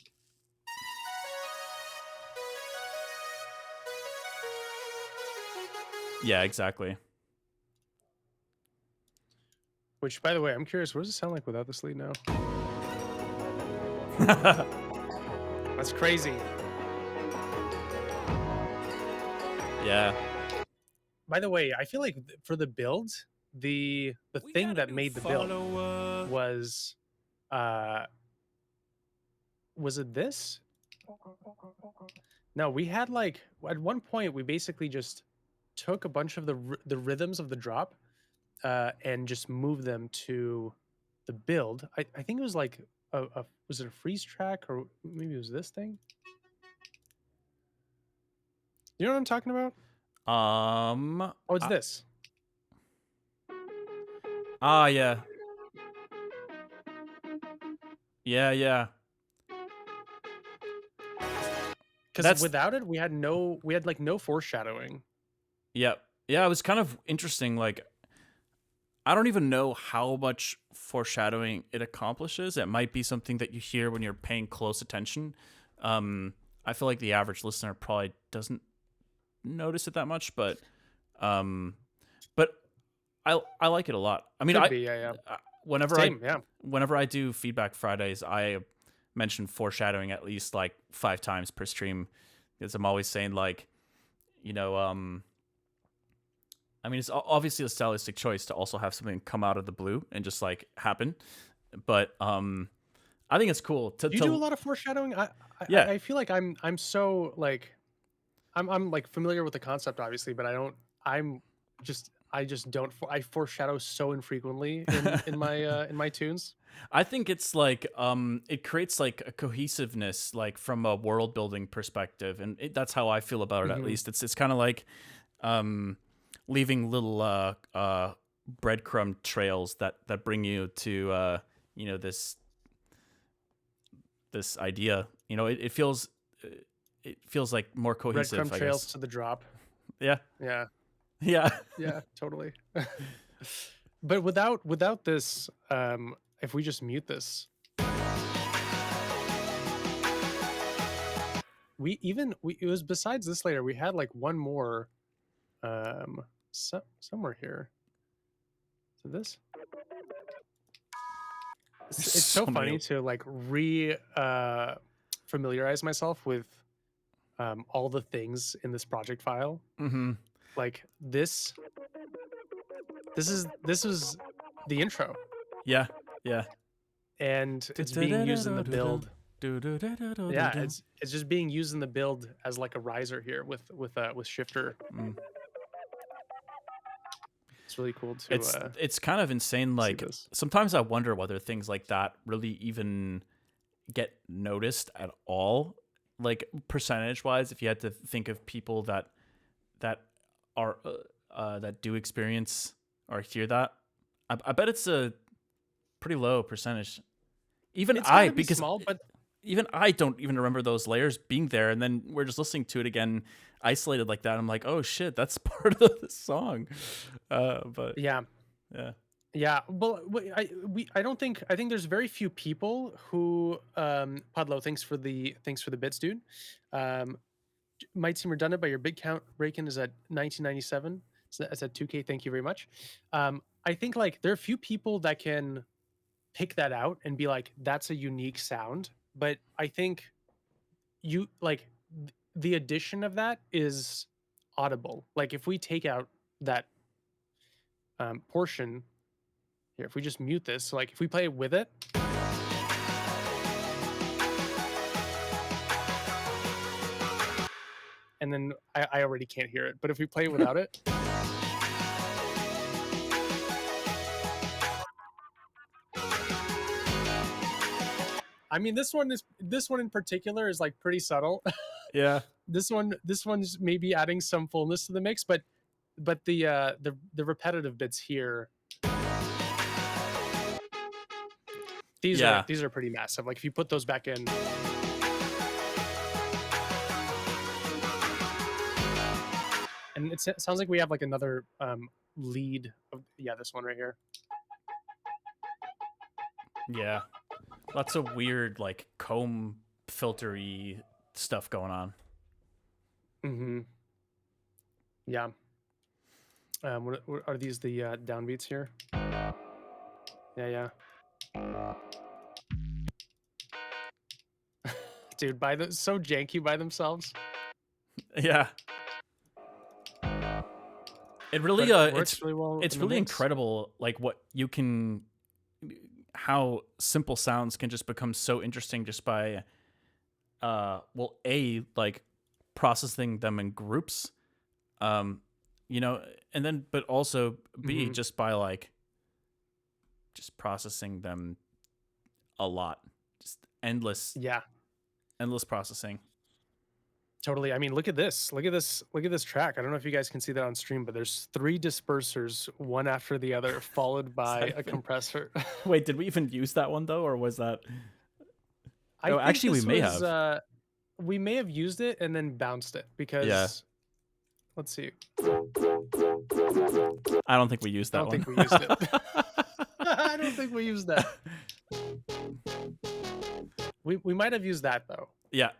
Yeah, exactly. Which, by the way, I'm curious, what does it sound like without this lead now? That's crazy. Yeah. By the way, I feel like for the build, the thing that made the build was it this? No, we had like at one point we basically just took a bunch of the rhythms of the drop and just moved them to the build. I think it was like was it a freeze track, or maybe it was this thing? You know what I'm talking about? Oh, it's this. Yeah. Yeah. Because without it, we had like no foreshadowing. Yeah. Yeah, it was kind of interesting. Like, I don't even know how much foreshadowing it accomplishes. It might be something that you hear when you're paying close attention. I feel like the average listener probably doesn't notice it that much, but I like it a lot. I mean, whenever I do Feedback Fridays, I mention foreshadowing at least like 5 times per stream, because I'm always saying, like, you know, I mean, it's obviously a stylistic choice to also have something come out of the blue and just like happen, but I think it's cool to do a lot of foreshadowing. I feel like I'm so like I'm like familiar with the concept, obviously, but I just don't. I foreshadow so infrequently in my tunes. I think it's like it creates like a cohesiveness, like from a world building perspective, and that's how I feel about it. At least it's kind of like leaving little breadcrumb trails that bring you to you know, this idea. You know, it feels like more cohesive. Breadcrumb trails to the drop. Yeah. Yeah, totally. But without this, if we just mute this, it was besides this layer, we had like one more somewhere here. So this, it's so funny to like familiarize myself with all the things in this project file. Like this was the intro. Yeah. And it's being used in the build. Yeah, it's just being used in the build as like a riser here with shifter. It's really cool to it's kind of insane. Like, sometimes I wonder whether things like that really even get noticed at all, like percentage wise, if you had to think of people that are that do experience or hear that. I bet it's a pretty low percentage. Even because small, but even I don't even remember those layers being there, and then we're just listening to it again isolated like that. I'm like, oh shit, that's part of the song. But yeah. Well, I don't think, I think there's very few people who Podlo, thanks for the bits, dude. Might seem redundant, but your bid count, Braken, is at 1997. So that's at 2K. Thank you very much. I think like there are a few people that can pick that out and be like, that's a unique sound. But I think you like the addition of that is audible. Like if we take out that portion Here, if we just mute this, so like if we play with it. And then I already can't hear it, but if we play without it. I mean, this one in particular is like pretty subtle. Yeah. This one's maybe adding some fullness to the mix, but the repetitive bits here, these are pretty massive. Like if you put those back in. And it sounds like we have like another lead of, this one right here. Yeah. Lots of weird like comb filtery stuff going on. Mm-hmm. Yeah. What are these, the downbeats here? Yeah. Dude, so janky by themselves. Yeah. It really it's really well. It's really incredible like what you can, how simple sounds can just become so interesting just by like processing them in groups, you know, and then but also B, just by like just processing them a lot, just endless processing. Totally. I mean, look at this track. I don't know if you guys can see that on stream, but there's 3 dispersers, one after the other, followed by a compressor. Wait, did we even use that one though, or was that? Actually, we may have. We may have used it and then bounced it because. Let's see. I don't think we used that one. I don't think we used it. I don't think we used that. We might have used that though. Yeah.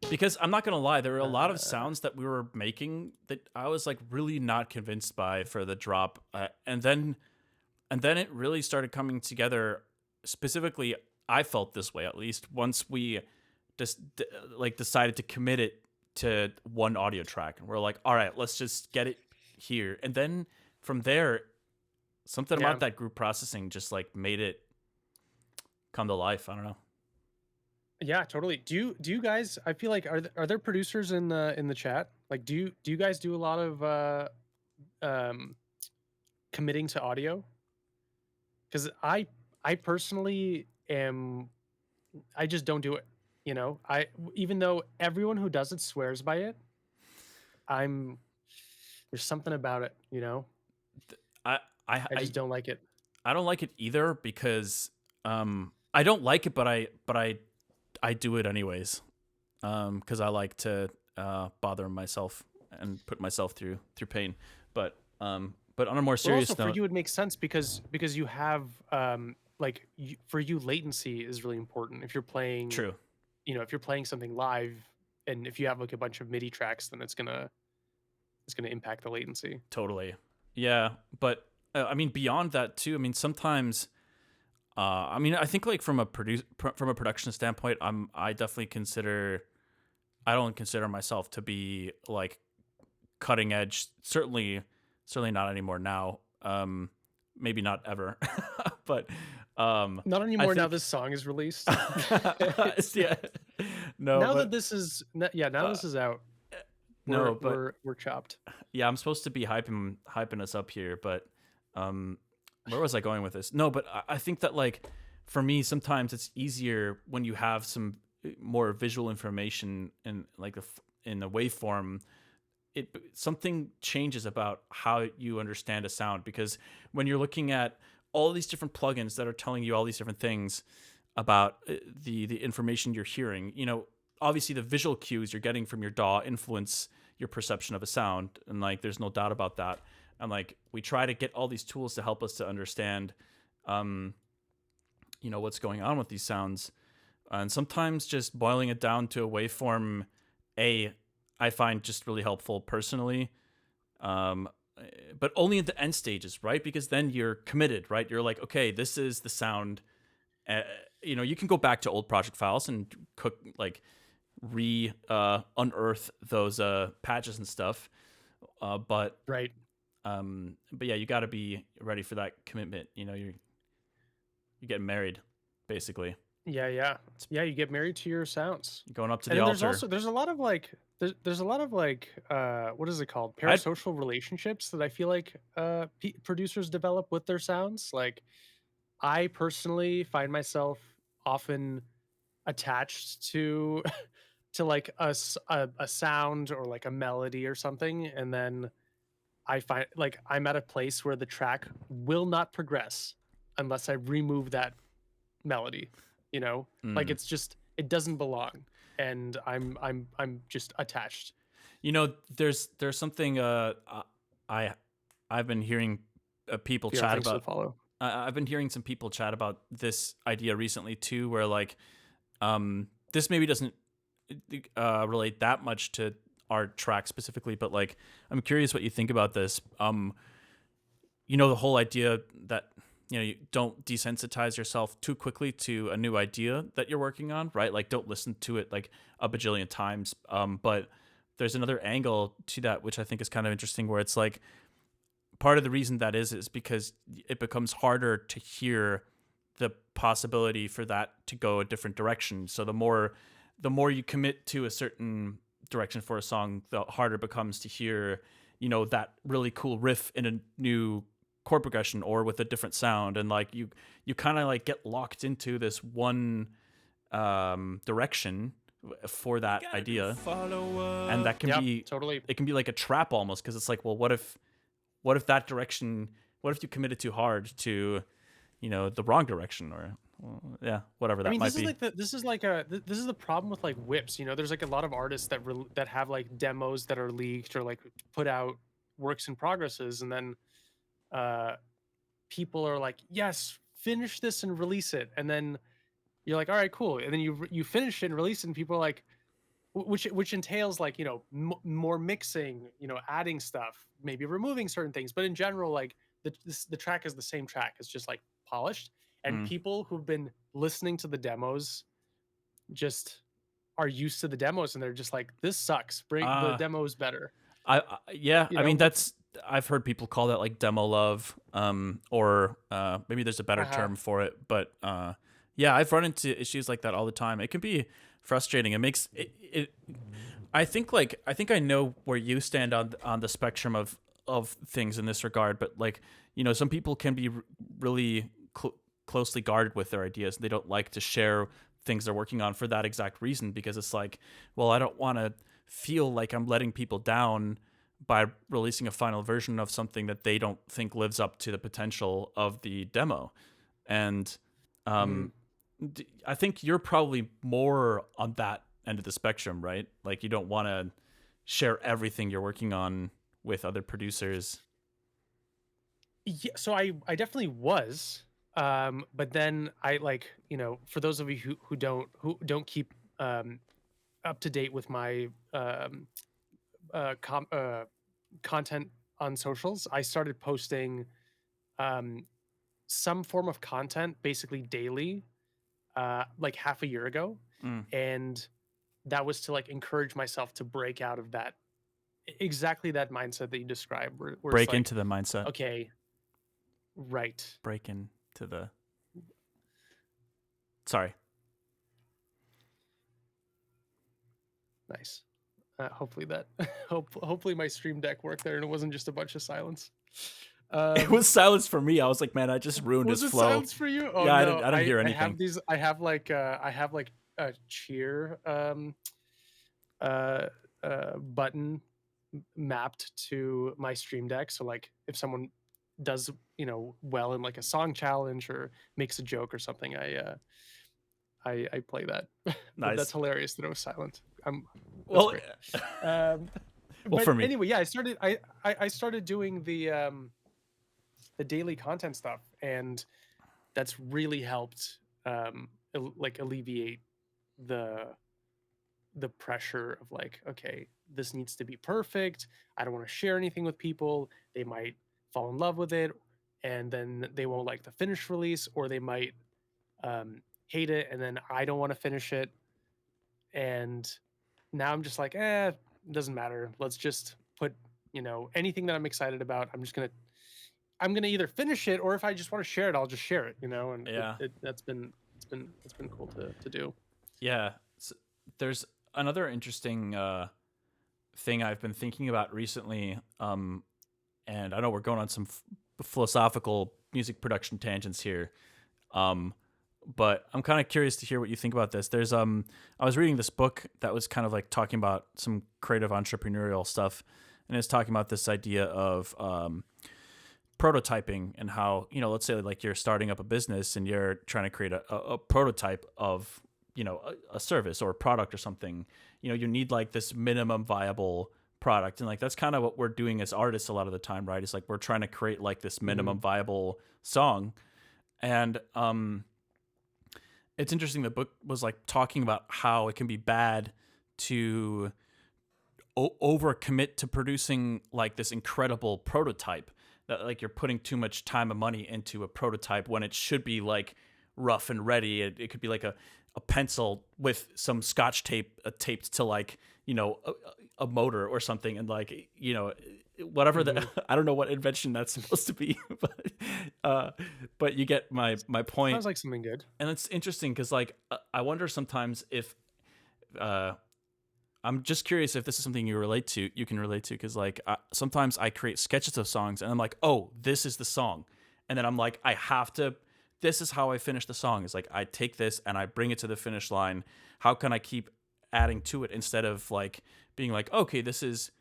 Because I'm not gonna lie, there were a lot of sounds that we were making that I was like really not convinced by for the drop, and then it really started coming together. Specifically, I felt this way at least once we just decided to commit it to one audio track, and we're like, all right, let's just get it here, and then from there, something about that group processing just like made it come to life. I don't know. Yeah, totally. Do you guys? I feel like are there producers in the chat? Like, do you guys do a lot of committing to audio? Because I personally I just don't do it. You know, even though everyone who does it swears by it, there's something about it. You know, I just don't like it. I don't like it either because I don't like it, but I do it anyways, because I like to bother myself and put myself through pain. But on a more serious note, for you it makes sense because you have for you latency is really important if you're playing. True. You know, if you're playing something live, and if you have like a bunch of MIDI tracks, then it's gonna impact the latency. Totally. Yeah, but I mean beyond that too. I mean sometimes. I mean, I think like from a production standpoint, I definitely I don't consider myself to be like cutting edge. Certainly not anymore now. Maybe not ever, but not anymore now this song is released. Yeah. No. Now that this is this is out. We're chopped. Yeah, I'm supposed to be hyping us up here, but where was I going with this? No, but I think that like for me, sometimes it's easier when you have some more visual information in like in the waveform. Something changes about how you understand a sound, because when you're looking at all these different plugins that are telling you all these different things about the information you're hearing, you know, obviously the visual cues you're getting from your DAW influence your perception of a sound, and like there's no doubt about that. And like we try to get all these tools to help us to understand, you know, what's going on with these sounds. And sometimes just boiling it down to a waveform, I find just really helpful personally. But only at the end stages, right? Because then you're committed, right? You're like, okay, this is the sound. You know, you can go back to old project files and unearth those patches and stuff. But right. But yeah, you got to be ready for that commitment. You know, you're getting married, basically. Yeah. You get married to your sounds. You're going up to And the then altar. there's a lot of like there's a lot of like what is it called? I'd Parasocial relationships that I feel like producers develop with their sounds. Like I personally find myself often attached to to like a sound or like a melody or something, and then I find like I'm at a place where the track will not progress unless I remove that melody, you know? Like mm. it's just it doesn't belong, and I'm just attached. You know, there's something I I've been hearing people If you have chat things to about. follow. I've been hearing some people chat about this idea recently too, where like this maybe doesn't relate that much to our track specifically, but like I'm curious what you think about this. You know, the whole idea that you don't desensitize yourself too quickly to a new idea that you're working on, right? Like don't listen to it like a bajillion times. But there's another angle to that which I think is kind of interesting, where it's like part of the reason that is because it becomes harder to hear the possibility for that to go a different direction. So the more you commit to a certain direction for a song, the harder it becomes to hear, that really cool riff in a new chord progression or with a different sound. And like you kind of like get locked into this one direction for that idea. And that can be Totally. it can be like a trap almost, because it's like, well, what if that direction, what if you committed too hard to the wrong direction, or whatever that might be. This is the problem with like whips. There's like a lot of artists that have like demos that are leaked or like put out works in progresses, and then people are like, yes, finish this and release it, and then you're like, all right, cool, and then you finish it and release it, and people are like, which entails like more mixing, adding stuff, maybe removing certain things, but in general, like the track is the same track. It's just like polished, and people who've been listening to the demos just are used to the demos, and they're just like, this sucks, bring the demos better. I mean, I've heard people call that like demo love, or maybe there's a better term for it, but I've run into issues like that all the time. It can be frustrating. It makes it I think I know where you stand on the spectrum of things in this regard, but like, some people can be really closely guarded with their ideas. They don't like to share things they're working on for that exact reason, because it's like, well, I don't want to feel like I'm letting people down by releasing a final version of something that they don't think lives up to the potential of the demo. And I think you're probably more on that end of the spectrum, right? Like you don't want to share everything you're working on with other producers. Yeah, so I definitely was, but then I like, for those of you who don't keep up to date with my content on socials, I started posting some form of content basically daily, like half a year ago, and that was to like encourage myself to break out of that exactly that mindset that you described, where Break it's like, into the mindset. okay, right. Break into the. Sorry. Nice. Hopefully hopefully my stream deck worked there and it wasn't just a bunch of silence. It was silence for me. I was like, man, I just ruined his flow. Was it silence for you? Oh, yeah, no. I don't hear anything. I have like a cheer button mapped to my stream deck. So like if someone does well in like a song challenge or makes a joke or something, I play that. Nice. But that's hilarious that it was silent. Well, but for me anyway, yeah, I started doing the daily content stuff, and that's really helped like alleviate the pressure of like, okay, this needs to be perfect. I don't want to share anything with people. They might fall in love with it, and then they won't like the finished release, or they might hate it, and then I don't want to finish it. And now I'm just like, it doesn't matter. Let's just put anything that I'm excited about, I'm gonna either finish it, or if I just want to share it, I'll just share it. And Yeah. that's been it's been cool to do. Yeah. There's another interesting thing I've been thinking about recently. And I know we're going on some philosophical music production tangents here. But I'm kind of curious to hear what you think about this. There's I was reading this book that was kind of like talking about some creative entrepreneurial stuff, and it's talking about this idea of prototyping and how, let's say like you're starting up a business and you're trying to create a prototype of, a service or a product or something. You need like this minimum viable product, and like that's kind of what we're doing as artists a lot of the time, right? It's like we're trying to create like this minimum viable song. And it's interesting, the book was like talking about how it can be bad to overcommit to producing like this incredible prototype, that like you're putting too much time and money into a prototype when it should be like rough and ready. It could be like a pencil with some scotch tape taped to like, a motor or something, and like, whatever the I don't know what invention that's supposed to be, but you get my point. Sounds like something good. And it's interesting because like I wonder sometimes if I'm just curious if this is something you can relate to, because like sometimes I create sketches of songs and I'm like, oh, this is the song, and then I'm like, this is how I finish the song. It's like I take this and I bring it to the finish line. How can I keep adding to it instead of like being like, okay, this is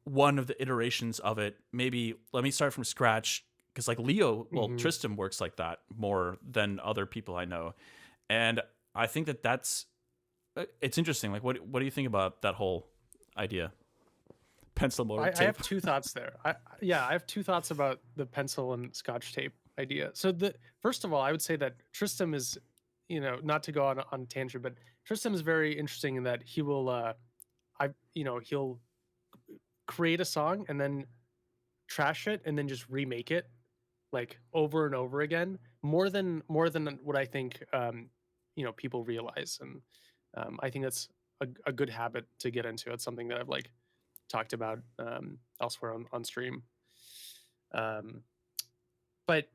one of the iterations of it. Maybe let me start from scratch, because like Tristan works like that more than other people I know, and I think that's it's interesting. Like, what do you think about that whole idea? Pencil motor tape. I have two thoughts there. I have two thoughts about the pencil and scotch tape idea. So first of all, I would say that Tristram is, not to go on a tangent, but Tristram is very interesting in that he will, he'll create a song and then trash it and then just remake it like over and over again, more than what I think, people realize. And I think that's a good habit to get into. It's something that I've like talked about elsewhere on stream. But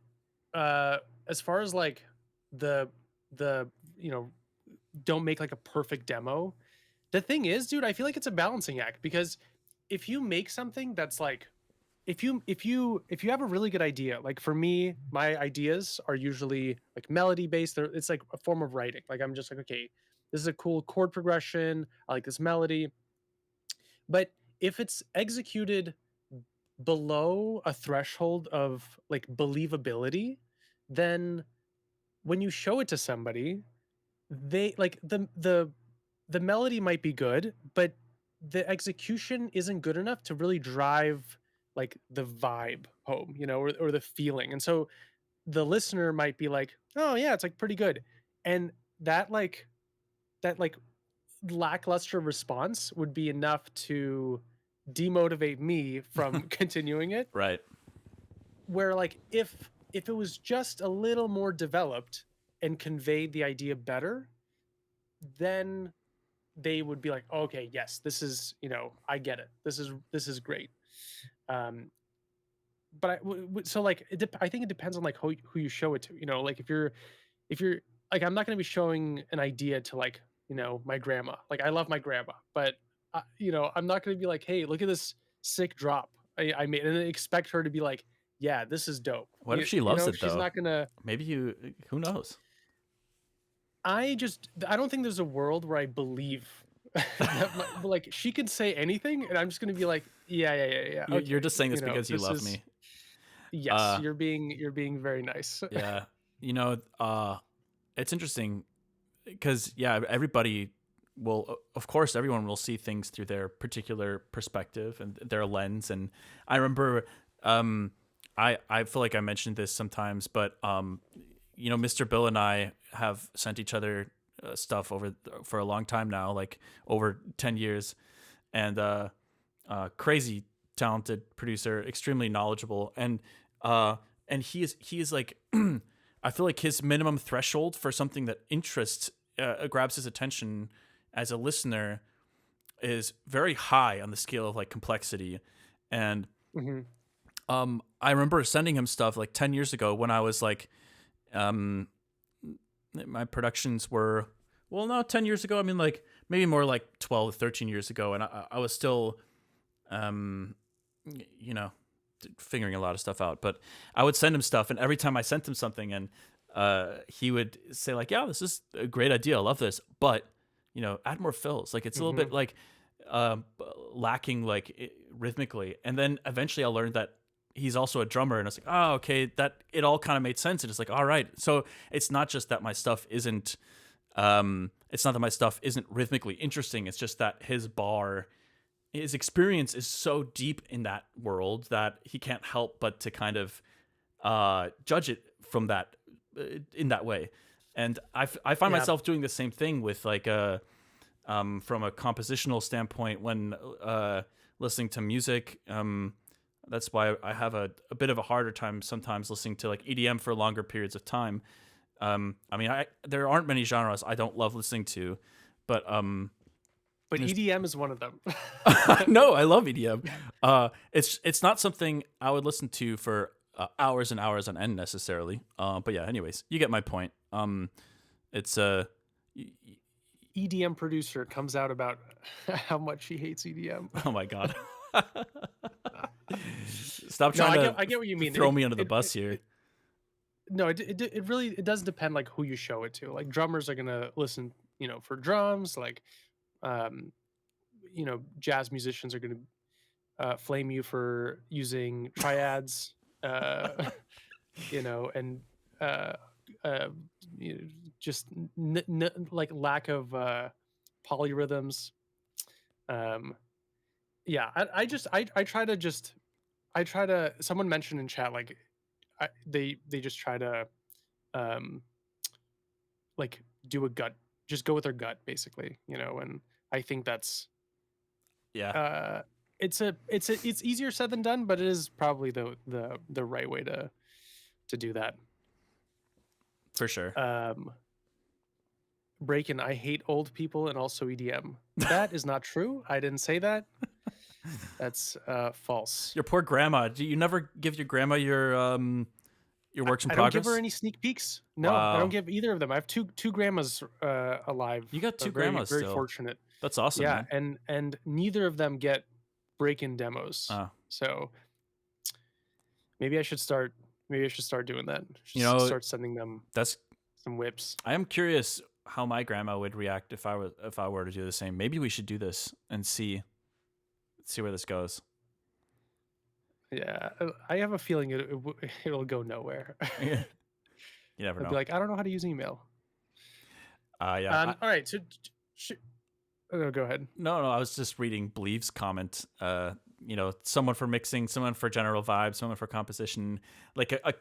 as far as like the don't make like a perfect demo, the thing is, dude, I feel like it's a balancing act, because if you make something that's like, if you have a really good idea, like for me, my ideas are usually like melody based. It's like a form of writing. Like I'm just like, okay, this is a cool chord progression, I like this melody. But if it's executed below a threshold of like believability, then when you show it to somebody, they like the melody might be good, but the execution isn't good enough to really drive like the vibe home, or the feeling. And so the listener might be like, oh yeah, it's like pretty good. And that lackluster response would be enough to demotivate me from continuing it. Right. Where like if it was just a little more developed and conveyed the idea better, then they would be like, oh, okay, yes, this is, I get it. This is great. But so like I think it depends on like who you show it to. Like if you're like, I'm not going to be showing an idea to like, my grandma. Like I love my grandma, but I'm not going to be like, hey, look at this sick drop I made, and expect her to be like, yeah, this is dope. What if she loves it though? She's not gonna. Maybe who knows? I don't think there's a world where I believe that like she could say anything and I'm just gonna be like, yeah. Okay. You're just saying this because you love me. Yes, you're being very nice. Yeah, it's interesting because everybody will, of course, everyone will see things through their particular perspective and their lens. And I remember, I feel like I mentioned this sometimes, but Mr. Bill and I have sent each other stuff for a long time now, like over 10 years, and crazy talented producer, extremely knowledgeable, and he is like I feel like his minimum threshold for something that interests grabs his attention as a listener is very high on the scale of like complexity. And Hmm. I remember sending him stuff like 10 years ago when I was like, my productions were, well, no, 10 years ago. I mean, like maybe more like 12, 13 years ago. And I was still, you know, figuring a lot of stuff out. But I would send him stuff. And every time I sent him something, and he would say like, yeah, this is a great idea. I love this. But, you know, add more fills. Like it's a little bit like lacking like rhythmically. And then eventually I learned that he's also a drummer, and I was like, oh, okay, that it all kind of made sense. And it's like, all right, so it's not just that my stuff isn't rhythmically interesting. It's just that his experience is so deep in that world that he can't help but to kind of judge it from that in that way. And I find myself doing the same thing with like from a compositional standpoint when listening to music. That's why I have a bit of a harder time sometimes listening to like EDM for longer periods of time. I mean, there aren't many genres I don't love listening to, but EDM is one of them. no, I love EDM. It's not something I would listen to for hours and hours on end necessarily. But yeah, anyways, you get my point. It's EDM producer comes out about how much he hates EDM. oh my god. Stop trying I get what you mean. throw me under the bus here. No, it really does depend like who you show it to. Like drummers are gonna listen, you know, for drums. Like, you know, jazz musicians are gonna flame you for using triads. You know, and you know, just like lack of polyrhythms. Yeah, I try to. Someone mentioned in chat like they just try to like do a gut, just go with their gut basically, you know. And I think that's Yeah, it's easier said than done, but it is probably the right way to do that. for sure. Braken, I hate old people and also EDM. That is not true. I didn't say that. That's false. Your poor grandma. Do you never give your grandma your works in I progress? don't give her any sneak peeks. No, I Wow. don't give either of them. I have two grandmas alive. You got two Very, grandmas very still. fortunate. That's awesome. Yeah, Man. and neither of them get break-in demos. Ah. So maybe I should start. Maybe I should start doing that. You know, start sending them That's. some whips. I am curious how my grandma would react if I were to do the same. Maybe we should do this and see where this goes. Yeah, I have a feeling it'll go nowhere. You never I'll know. be like, I don't know how to use email. Yeah. All right, so go ahead. No, I was just reading Bleave's comment. You know, someone for mixing, someone for general vibe, someone for composition, like a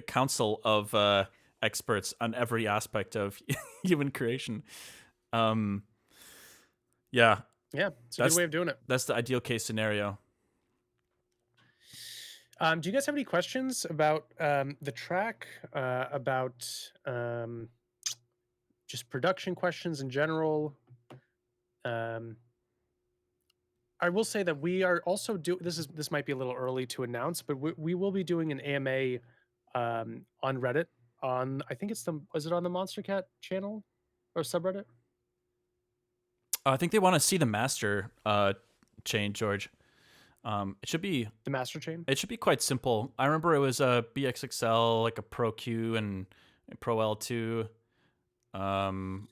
council of experts on every aspect of human creation. Yeah, Yeah, it's a good way of doing it. that's the ideal case scenario. Do you guys have any questions about the track? About just production questions in general? I will say that we are also this might be a little early to announce, but we will be doing an AMA on Reddit. I think is it on the Monster Cat channel or subreddit? I think they want to see the master chain, George. It should be The master chain. It should be quite simple. I remember it was a BXXL, like a Pro Q and a Pro L2.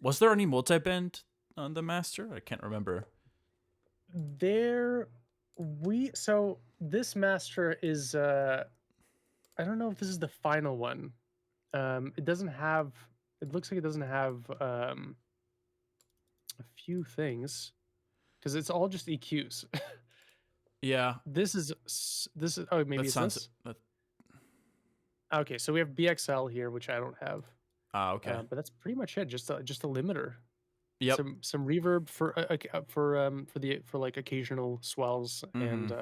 Was there any multi-band on the master? I can't remember. So this master is I don't know if this is the final one. It looks like it doesn't have a few things because it's all just EQs. Yeah. This is oh, maybe it's this. Okay, so we have BXL here, which I don't have. Okay. But that's pretty much it. Just a limiter. Yep. Some reverb for like occasional swells and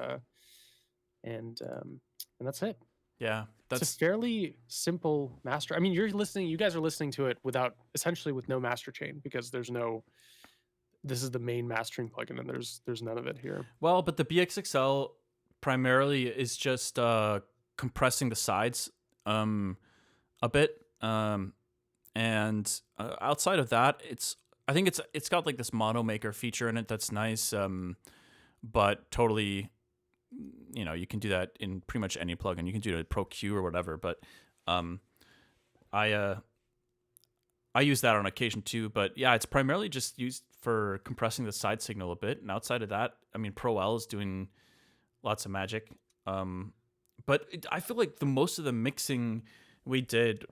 that's it. Yeah. It's a fairly simple master. I mean, you guys are listening to it essentially with no master chain because this is the main mastering plugin and there's none of it here. Well, but the BXXL primarily is just compressing the sides a bit, and outside of that, I think it's got like this mono maker feature in it that's nice, but totally, you can do that in pretty much any plugin. You can do it in Pro Q or whatever, but I use that on occasion too. But yeah, it's primarily just used for compressing the side signal a bit, and outside of that, I mean, Pro L is doing lots of magic. But I feel like the most of the mixing we did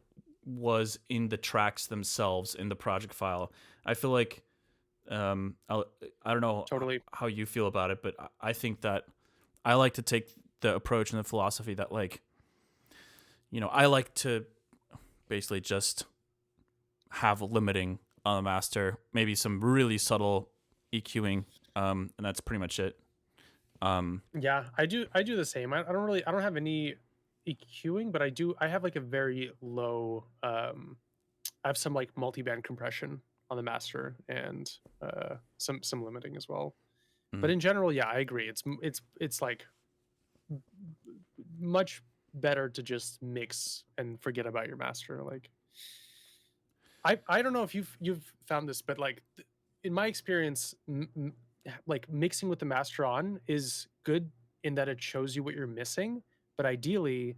was in the tracks themselves in the project file. I feel like I don't know Totally. how you feel about it, but I think that I like to take the approach and the philosophy that, like, I like to basically just have limiting on the master, maybe some really subtle EQing, and that's pretty much it. Yeah, I do the same. I don't have any EQing, but I have like a very low I have some like multi-band compression on the master, and some limiting as well. But in general, yeah, I agree. It's like much better to just mix and forget about your master. Like I don't know if you've found this, but like in my experience, like mixing with the master on is good in that it shows you what you're missing, but ideally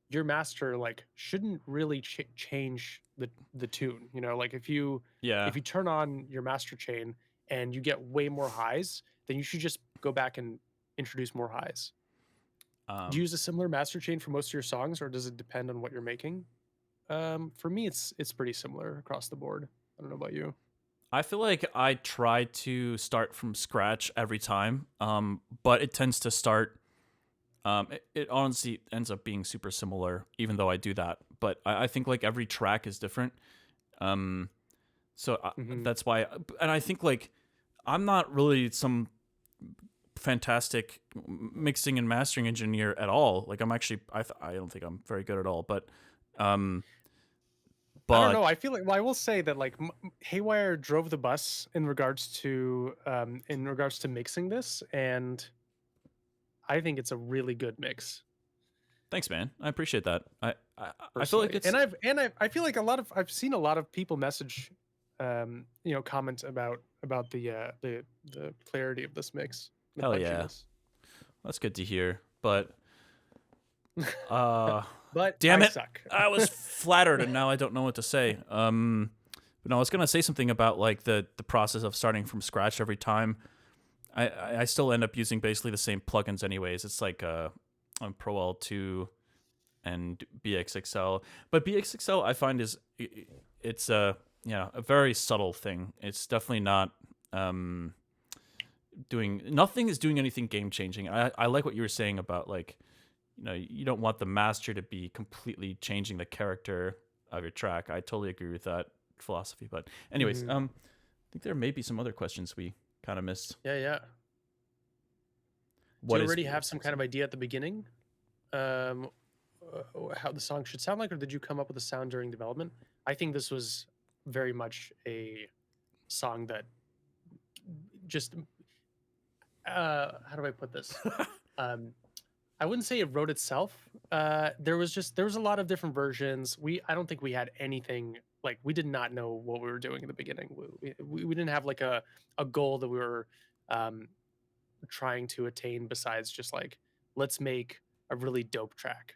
your master like shouldn't really change the tune. Like if you turn on your master chain and you get way more highs, then you should just go back and introduce more highs. Do you use a similar master chain for most of your songs, or does it depend on what you're making? For me, it's pretty similar across the board. I don't know about you. I feel like I try to start from scratch every time, but it tends to start. It honestly ends up being super similar, even though I do that. But I think like every track is different. So that's why, and I think like I'm not really some fantastic mixing and mastering engineer at all. Like I'm actually, I don't think I'm very good at all. But I don't know. I feel like, well, I will say that like Haywyre drove the bus in regards to mixing this, and I think it's a really good mix. Thanks, man. I appreciate that. I feel like it's, I feel like I've seen a lot of people message, comment about the clarity of this mix. Hell yeah, that's good to hear. But but damn it, suck. I was flattered, and now I don't know what to say. But no, I was gonna say something about like the process of starting from scratch every time. I still end up using basically the same plugins anyways. It's like on Pro L2 and BXXL, but BXXL I find it's a very subtle thing. It's definitely not nothing is doing anything game changing. I like what you were saying about like, you don't want the master to be completely changing the character of your track. I totally agree with that philosophy. But anyways, I think there may be some other questions we kind of missed. Yeah. Do you already have some kind of idea at the beginning, how the song should sound like, or did you come up with a sound during development? I think this was very much a song that just how do I put this? I wouldn't say it wrote itself. There was a lot of different versions. I don't think we had anything, like we did not know what we were doing in the beginning. We didn't have like a goal that we were trying to attain besides just like, let's make a really dope track.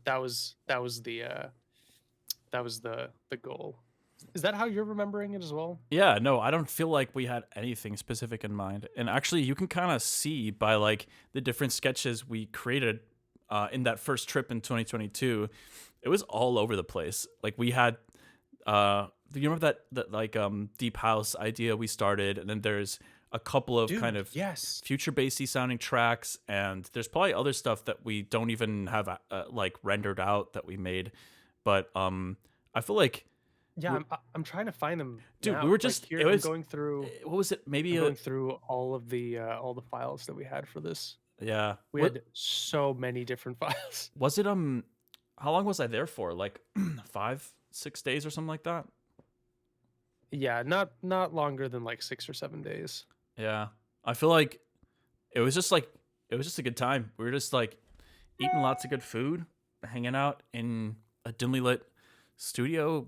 That was the goal. Is that how you're remembering it as well? Yeah, no, I don't feel like we had anything specific in mind. And actually, you can kind of see by like the different sketches we created in that first trip in 2022, it was all over the place. Like we had, do you remember that like deep house idea we started? And then there's a couple of kind of future bassy sounding tracks, and there's probably other stuff that we don't even have like rendered out that we made. But I feel like. Yeah, I'm trying to find them. Dude, now. we were just like here, I'm going through. What was it? Maybe going through all the files that we had for this. Yeah, we had so many different files. Was it how long was I there for? Like 5-6 days or something like that? Yeah, not longer than like 6 or 7 days. Yeah, I feel like it was just like it was just a good time. We were just like eating lots of good food, hanging out in a dimly lit studio,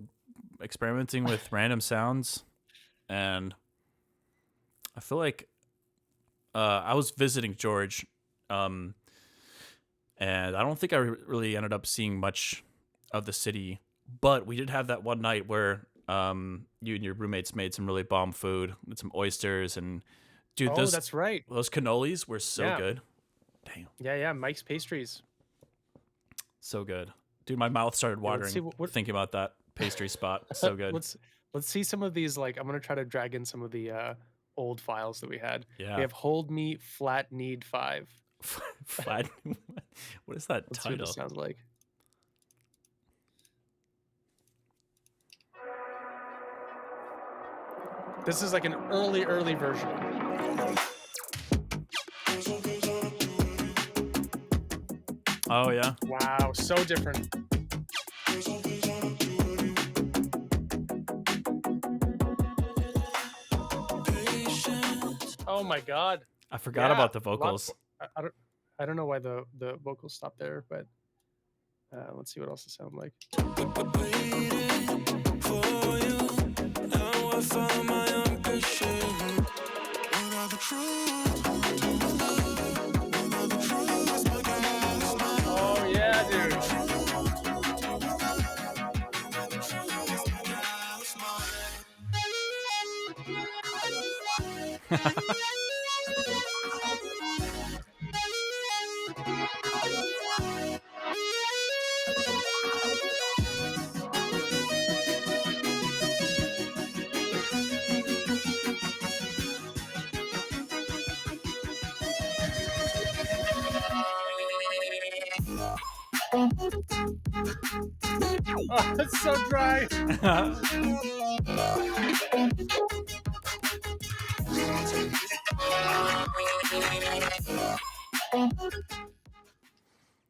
experimenting with random sounds, and I feel like I was visiting George, and I don't think I really ended up seeing much of the city, but we did have that one night where you and your roommates made some really bomb food with some oysters and dude, that's right. those cannolis were so good. Damn. Yeah, Mike's Pastries. So good. Dude, my mouth started watering thinking about that pastry spot. So good. Let's see some of these. Like, I'm gonna try to drag in some of the old files that we had. Yeah. We have Hold Me Flat Need 5. Flat. What is that Let's see what title? it sounds like. This is like an early version. Oh yeah. Wow, so different. Oh my god. I forgot about the vocals. I don't know why the vocals stopped there, but let's see what else it sounds like. Oh yeah, dude. Oh, it's so dry.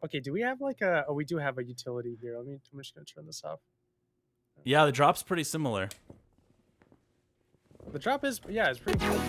Okay, do we have like a? Oh, we do have a utility here. I'm just gonna turn this off. Yeah, the drop's pretty similar. The drop is, yeah, it's pretty cool.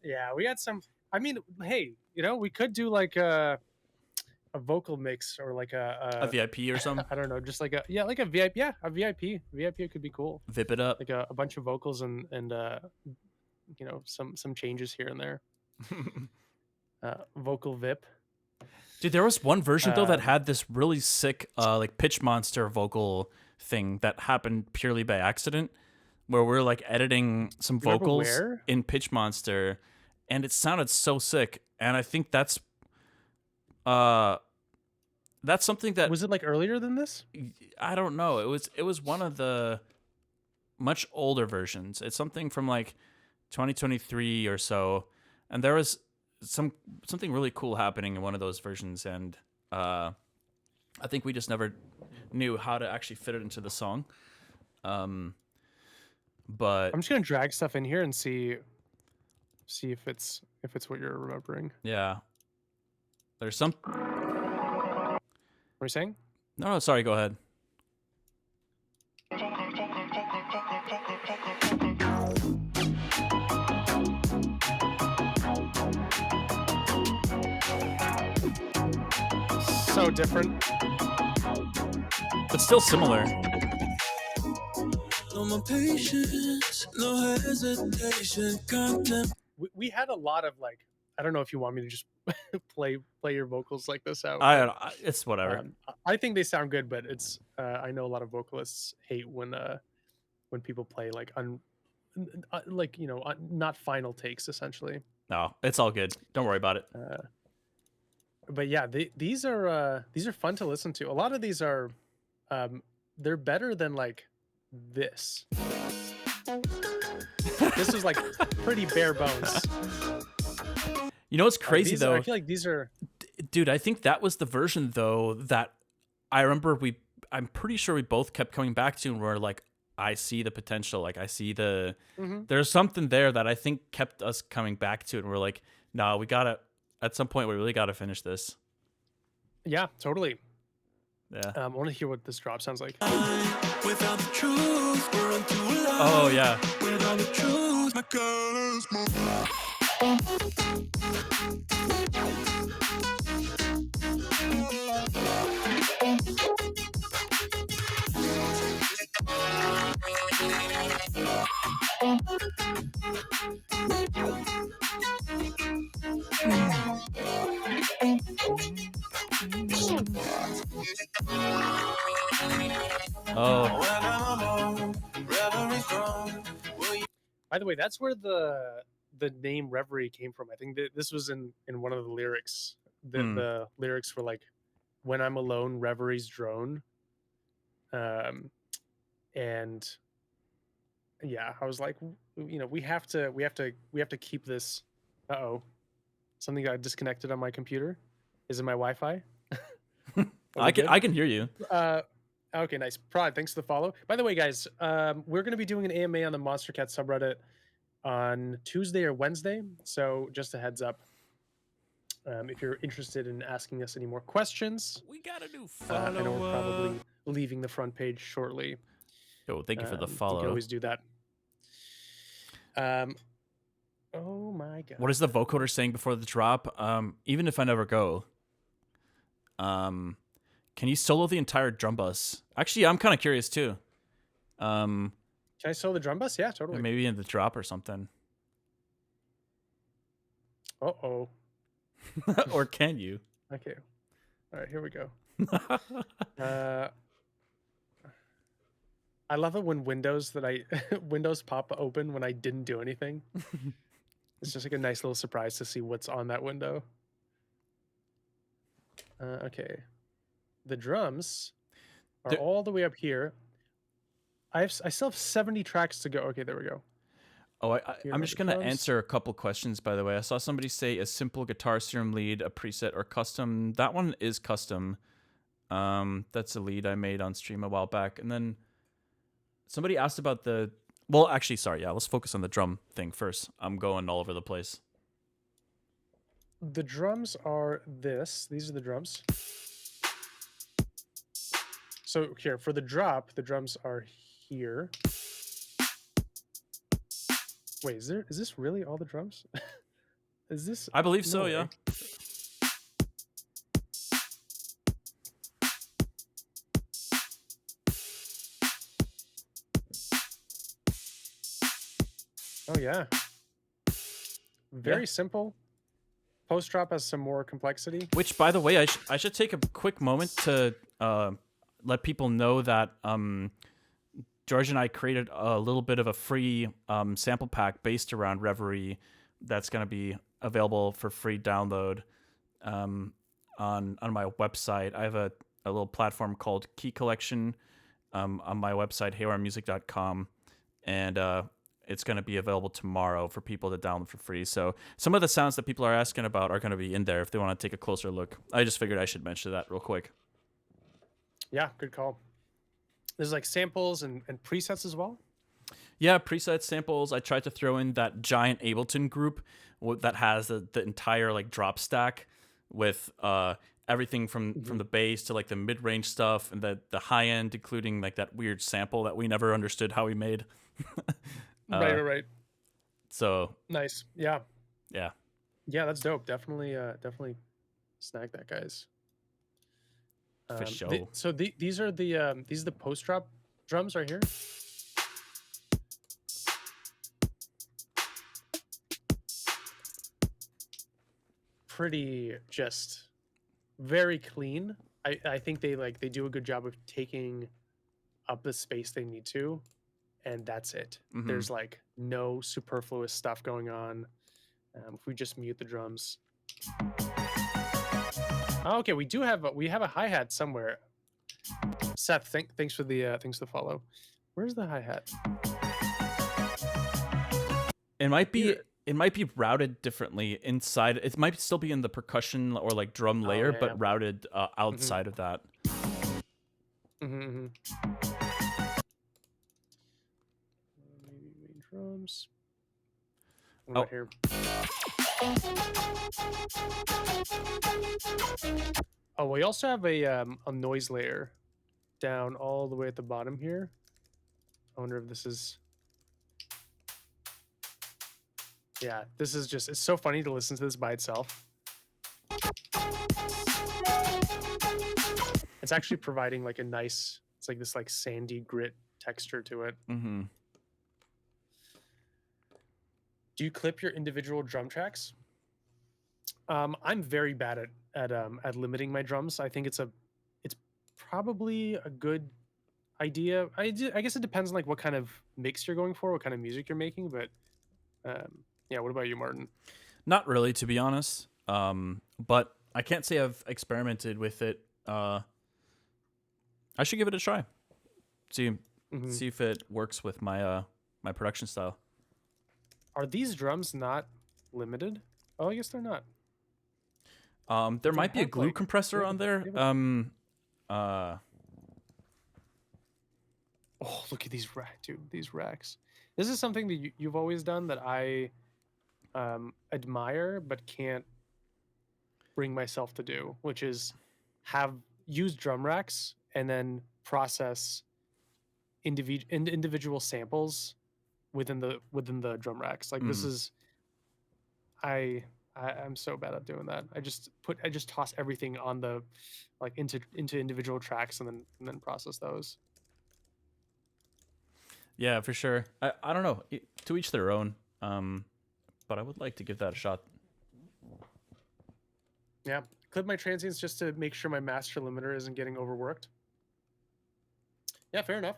Yeah, we had some. I mean, hey, you know, we could do like a vocal mix or like A VIP or something. I don't know, just like like a VIP. Yeah, a VIP. VIP could be cool. Vip it up. Like a bunch of vocals and you know, some changes here and there. Vocal VIP. Dude, there was one version though that had this really sick like pitch monster vocal thing that happened purely by accident, where we're like editing some vocals in Pitch Monster, and it sounded so sick. And I think that's something that was it like earlier than this? I don't know. It was one of the much older versions. It's something from like 2023 or so, and there was something really cool happening in one of those versions, and I think we just never knew how to actually fit it into the song. But I'm just gonna drag stuff in here and see if it's what you're remembering. Yeah, there's some. What are you saying? No, sorry. Go ahead. So different, but still similar. No patience, no hesitation, contempt. We had a lot of like, I don't know if you want me to just play your vocals like this out. It's whatever. I think they sound good, but it's I know a lot of vocalists hate when people play like like, you know, not final takes essentially. No, it's all good. Don't worry about it. But yeah, these are fun to listen to. A lot of these are they're better than like this. This is like pretty bare bones. You know what's crazy though? I feel like these are. Dude, I think that was the version though that I remember I'm pretty sure we both kept coming back to, and we're like, I see the potential. Like I see there's something there that I think kept us coming back to it. And we're like, no, we gotta, at some point we really gotta finish this. Yeah, totally. Yeah. I want to hear what this drop sounds like. Without the truth, we're unto a lie. Oh yeah. Without the truth, my colors move. Oh, When I'm alone, reverie's gone. Will you By the way, that's where the name Reverie came from. I think that this was in one of the lyrics. The lyrics were like, "When I'm alone, reverie's drone." And yeah, I was like, we have to keep this. Something got disconnected on my computer. Is it my Wi-Fi? I can hear you. Okay, nice. Prod, thanks for the follow. By the way, guys, we're going to be doing an AMA on the Monster Cat subreddit on Tuesday or Wednesday. So just a heads up. If you're interested in asking us any more questions, We gotta do I know we're probably leaving the front page shortly. Yo, thank you for the You follow. can always do that. Oh my god. What is the vocoder saying before the drop? Even if I never go, can you solo the entire drum bus? Actually, I'm kind of curious too. Can I solo the drum bus? Yeah, totally. Maybe in the drop or something. Uh-oh. Or can you? Okay. All right, here we go. I love it when windows pop open when I didn't do anything. It's just like a nice little surprise to see what's on that window. Okay. The drums are all the way up here. I still have 70 tracks to go. Okay, there we go. Oh, Here I'm are just the going to drums. answer a couple questions, by the way. I saw somebody say a simple guitar serum lead, a preset, or custom. That one is custom. That's a lead I made on stream a while back. And then somebody asked about the... Well, actually, sorry. Yeah, let's focus on the drum thing first. I'm going all over the place. The drums are this. These are the drums. So here, for the drop, the drums are here. Wait, is this really all the drums? Is this? I believe No so, way. yeah. Oh yeah. Very simple. Post drop has some more complexity. Which, by the way, I should take a quick moment to let people know that George and I created a little bit of a free sample pack based around Reverie that's going to be available for free download on my website. I have a little platform called Key Collection on my website, haywyremusic.com, and it's going to be available tomorrow for people to download for free. So some of the sounds that people are asking about are going to be in there if they want to take a closer look. I just figured I should mention that real quick. Yeah, good call. There's like samples and presets as well. Yeah, presets, samples. I tried to throw in that giant Ableton group that has the entire like drop stack with everything from the bass to like the mid-range stuff and the high end, including like that weird sample that we never understood how we made. Right. So Nice. Yeah, yeah. that's dope. Definitely snag that, guys. For sure. These are the post drop drums right here. Pretty just very clean. I think they do a good job of taking up the space they need to, and that's it. Mhm. There's like no superfluous stuff going on. If we just mute the drums. Oh, okay, we have a hi-hat somewhere. Seth, thanks for the follow. Where's the hi-hat? It might be routed differently inside. It might still be in the percussion or like drum layer, yeah. but routed outside of that. Mm-hmm. Maybe main drums. What Oh. about here? Oh, we also have a noise layer down all the way at the bottom here. I wonder if this is. Yeah, this is just. It's so funny to listen to this by itself. It's actually providing like a nice. It's like this like sandy grit texture to it. Mm-hmm. Do you clip your individual drum tracks? I'm very bad at limiting my drums. I think it's probably a good idea. I guess it depends on like what kind of mix you're going for, what kind of music you're making. But yeah, what about you, Martin? Not really, to be honest. But I can't say I've experimented with it. I should give it a try. See if it works with my my production style. Are these drums not limited? Oh, I guess they're not. There They might be a have, glue like, compressor they have on a- there. they have Uh, Oh, look at these racks. This is something that you've always done that I admire but can't bring myself to do, which is use drum racks and then process individual samples within the drum racks. Like this is I'm so bad at doing that. I just toss everything on the like into individual tracks and then process those. yeah, for sure. I don't know. To each their own. But I would like to give that a shot. Yeah, clip my transients just to make sure my master limiter isn't getting overworked. Yeah, fair enough.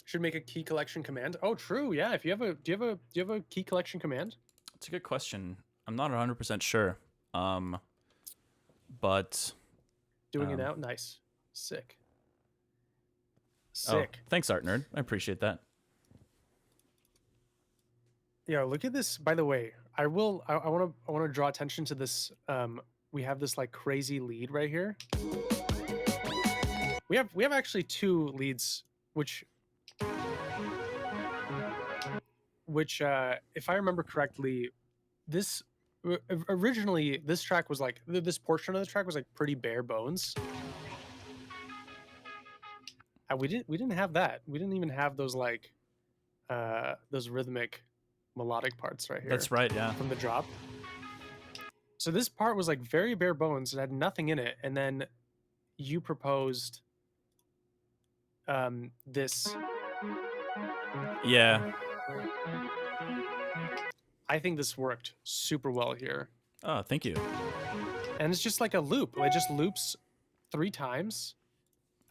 Should make a key collection command. Oh, true. Yeah, if you have do you have a key collection command? It's a good question. I'm not 100% sure. But Doing it now, nice, sick. Oh, Sick. thanks, Art Nerd. I appreciate that. Yeah, look at this. By the way, I want to draw attention to this. We have this like crazy lead right here. We have actually two leads, which if I remember correctly, this originally this track was like this portion of the track was like pretty bare bones. We didn't have that. We didn't even have those like those rhythmic melodic parts right here. That's right, yeah. From the drop. So this part was like very bare bones. It had nothing in it, and then you proposed this. Yeah. I think this worked super well here. Oh, thank you. And it's just like a loop. It just loops 3 times.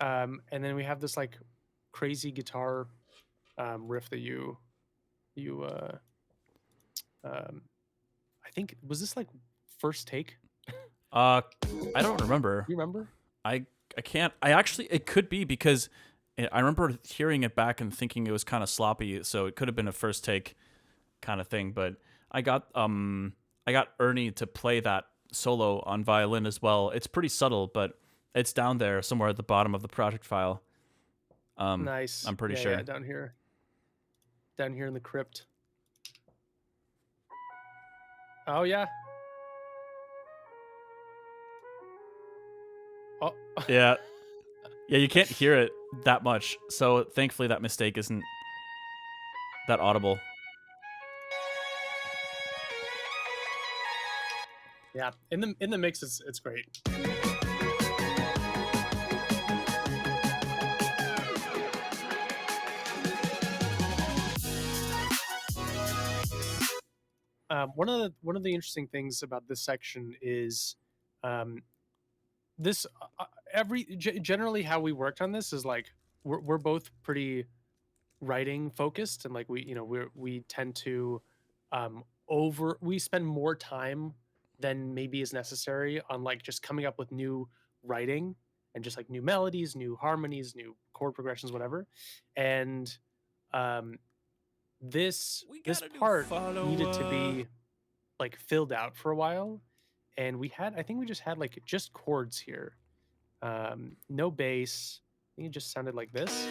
And then we have this like crazy guitar riff that I think was this like first take? I don't remember. You remember? I can't. I actually, it could be because I remember hearing it back and thinking it was kind of sloppy, so it could have been a first take kind of thing. But I got Ernie to play that solo on violin as well. It's pretty subtle, but it's down there somewhere at the bottom of the project file. Nice. I'm pretty sure. Yeah, down here in the crypt. Oh yeah. Oh. Yeah. Yeah, you can't hear it that much. So thankfully that mistake isn't that audible. Yeah, in the mix it's great. One of the interesting things about this section is this generally how we worked on this is like we're both pretty writing focused, and like we tend to we spend more time than maybe is necessary on like just coming up with new writing and just like new melodies, new harmonies, new chord progressions, whatever. And this part needed to be like filled out for a while, and I think we just had like just chords here, no bass. I think it just sounded like this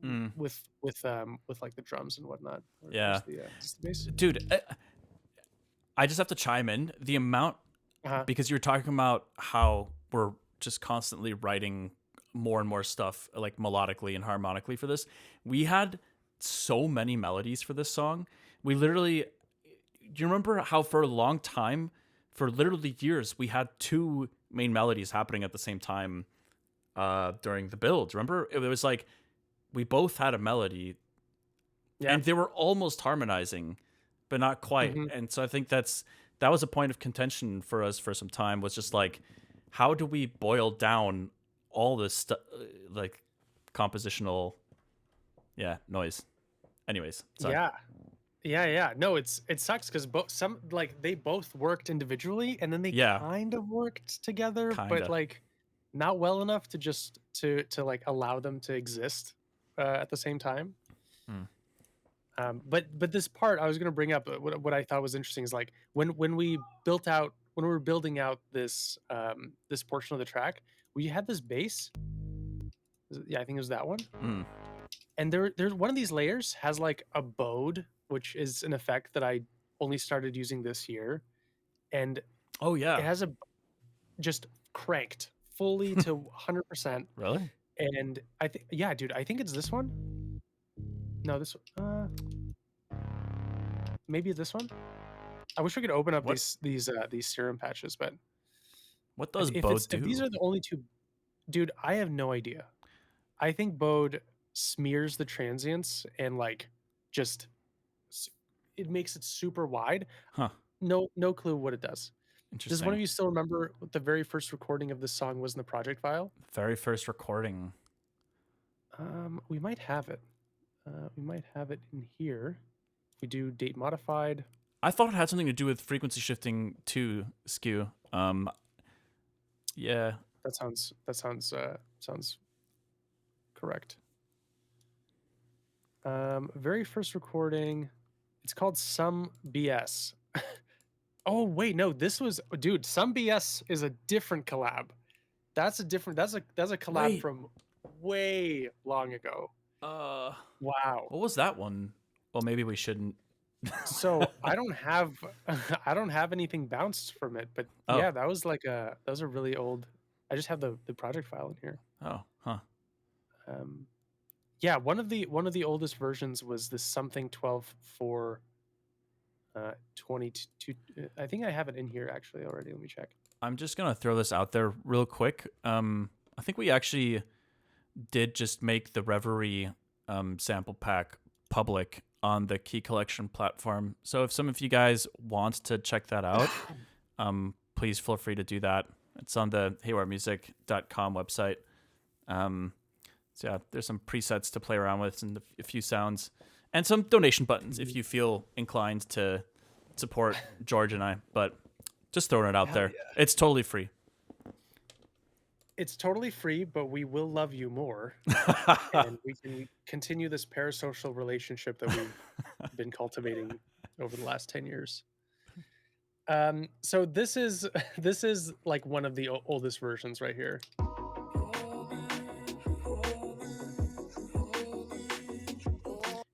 Mm, with like the drums and whatnot. yeah, Where's the bass? dude, I just have to chime in. The amount, Uh-huh. because you were talking about how we're just constantly writing more and more stuff, like melodically and harmonically for this. We had so many melodies for this song. We literally, do you remember how for a long time, for literally years, we had two main melodies happening at the same time during the build? Remember? It was like we both had a melody Yeah. and they were almost harmonizing, but not quite. Mhm. And so I think that was a point of contention for us for some time, was just like, how do we boil down all this stuff, like compositional, noise. Anyways, sorry. Yeah. No, it sucks because they both worked individually, and then they Yeah. kind of worked together, Kinda. but like not well enough to just to like allow them to exist at the same time. But this part I was gonna bring up, what I thought was interesting is like when we were building out this this portion of the track, we had this bass. Yeah, I think it was that one. Mm. And there's one of these layers has like a bode, which is an effect that I only started using this year, and Oh yeah. it has a just cranked fully to 100%. Really? And I think, yeah, dude, I think it's this one. No, this maybe this one. I wish we could open up What? these serum patches, but What does if Bode if these do? are the only two, dude, I have no idea. I think Bode smears the transients and like just it makes it super wide. Huh. No clue what it does. Interesting. Does one of you still remember what the very first recording of this song was in the project file? Very first recording. We might have it. We might have it in here. We do date modified. I thought it had something to do with frequency shifting to skew. Yeah. That sounds correct. Very first recording. It's called Some BS. Oh wait, no, this was dude. Some BS is a different collab. That's a collab Wait. from way long ago. Wow. What was that one? Well, maybe we shouldn't. So I don't have anything bounced from it, but Oh. yeah, that was a really old. I just have the project file in here. Oh, huh. Yeah, one of the oldest versions was the something 12 for 22. I think I have it in here actually already. Let me check. I'm just gonna throw this out there real quick. I think we actually did just make the Reverie sample pack public on the Key Collection platform. So if some of you guys want to check that out, please feel free to do that. It's on the haywyremusic.com website. So yeah, there's some presets to play around with and a few sounds and some donation buttons if you feel inclined to support George and I. But just throwing it out there. Yeah. It's totally free. It's totally free, but we will love you more, and we can continue this parasocial relationship that we've been cultivating over the last 10 years. So this is like one of the oldest versions right here.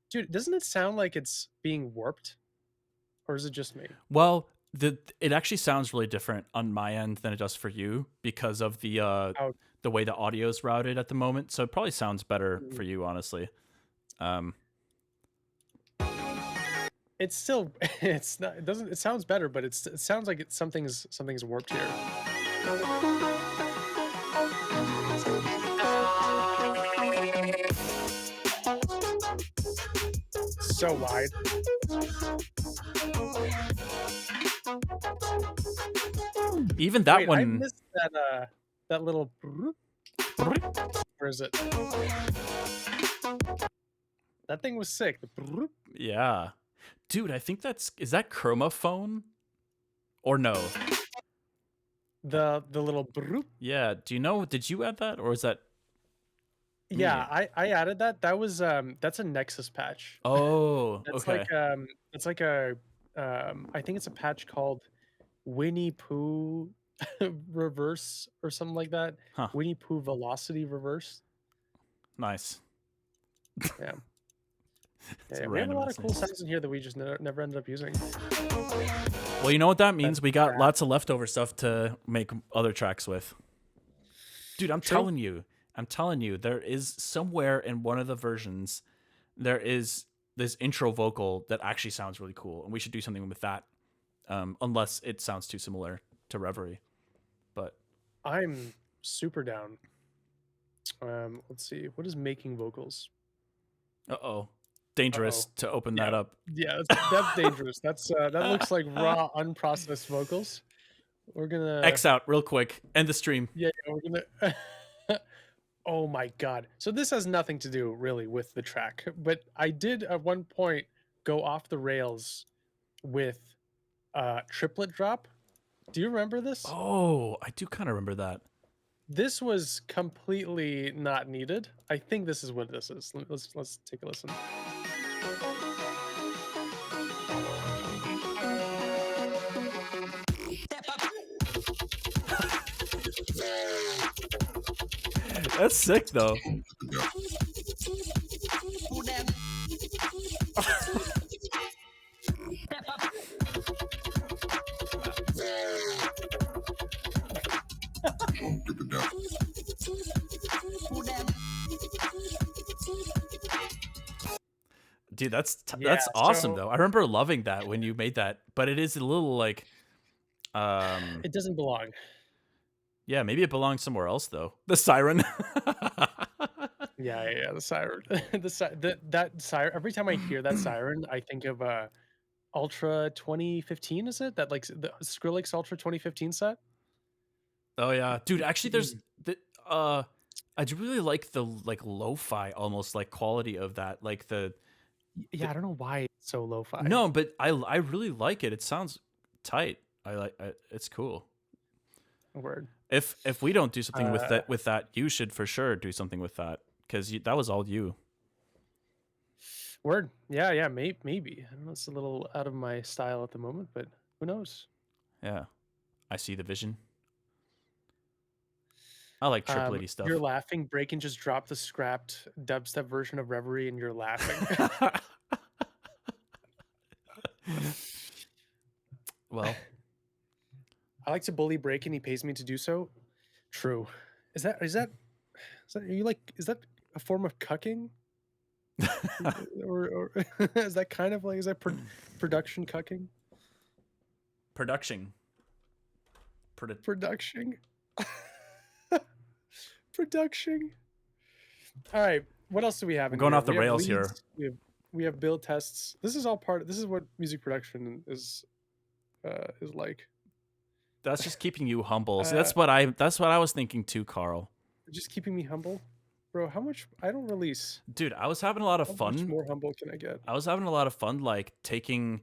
Dude, doesn't it sound like it's being warped? Or is it just me? Well, it actually sounds really different on my end than it does for you because of the way the audio is routed at the moment. So it probably sounds better for you, honestly. It's still it's not it doesn't it sounds better, but it sounds like something's warped here. So wide. Even that Wait, I one. missed that little. Where is it? That thing was sick. Yeah. Dude, I think is that chromophone? Or no? The little. Yeah. Do you know? Did you add that, or is that? Yeah, I added that. That was that's a Nexus patch. Oh, That's okay. like it's like a I think it's a patch called Winnie Pooh reverse or something like that. Huh. Winnie Pooh velocity reverse. Nice. Yeah. It's Yeah, we have a lot of cool randomness. sounds in here that we just never ended up using. Well, you know what that means? That's We got bad. lots of leftover stuff to make other tracks with. Dude, I'm True. telling you, there is somewhere in one of the versions, there is this intro vocal that actually sounds really cool, and we should do something with that. Unless it sounds too similar to Reverie. But I'm super down. Let's see. What is making vocals? dangerous to open that up. Yeah, that's dangerous. That looks like raw, unprocessed vocals. We're gonna X out real quick. End the stream. Yeah, we're gonna. Oh my god! So this has nothing to do really with the track, but I did at one point go off the rails with triplet drop. Do you remember this? Oh, I do kind of remember that. This was completely not needed. I think this is what this is. Let's take a listen. That's sick though. Dude, that's Yeah, awesome so- though. I remember loving that when you made that, but it is a little like It doesn't belong. yeah, maybe it belongs somewhere else though. The siren. Yeah, the siren. That siren. Every time I hear that siren, I think of Ultra 2015. Is it that like the Skrillex Ultra 2015 set? Oh yeah, dude. Actually, there's the I do really like the like lo-fi almost like quality of that. Like the Yeah, I don't know why it's so lo-fi. no, but I really like it. It sounds tight. It's cool. Word. If we don't do something with that, you should for sure do something with that because that was all you. Word. Yeah. Maybe. I don't know. It's a little out of my style at the moment, but who knows? Yeah, I see the vision. I like triplety stuff. You're laughing. Braken just dropped the scrapped dubstep version of Reverie, and you're laughing. Well, I like to bully Braken. He pays me to do so. True. Is that are you like? Is that a form of cucking? or is that kind of like production cucking? production. Production. Production. All right. What else do we have? I'm in going here? off the We have rails here. leads, We have build tests. This is all part. This is what music production is like. That's just keeping you humble. See, that's what I was thinking too, Carl. Just keeping me humble, bro. How much? I don't release. Dude, I was having a lot of How much fun. more humble can I get? I was having a lot of fun, like taking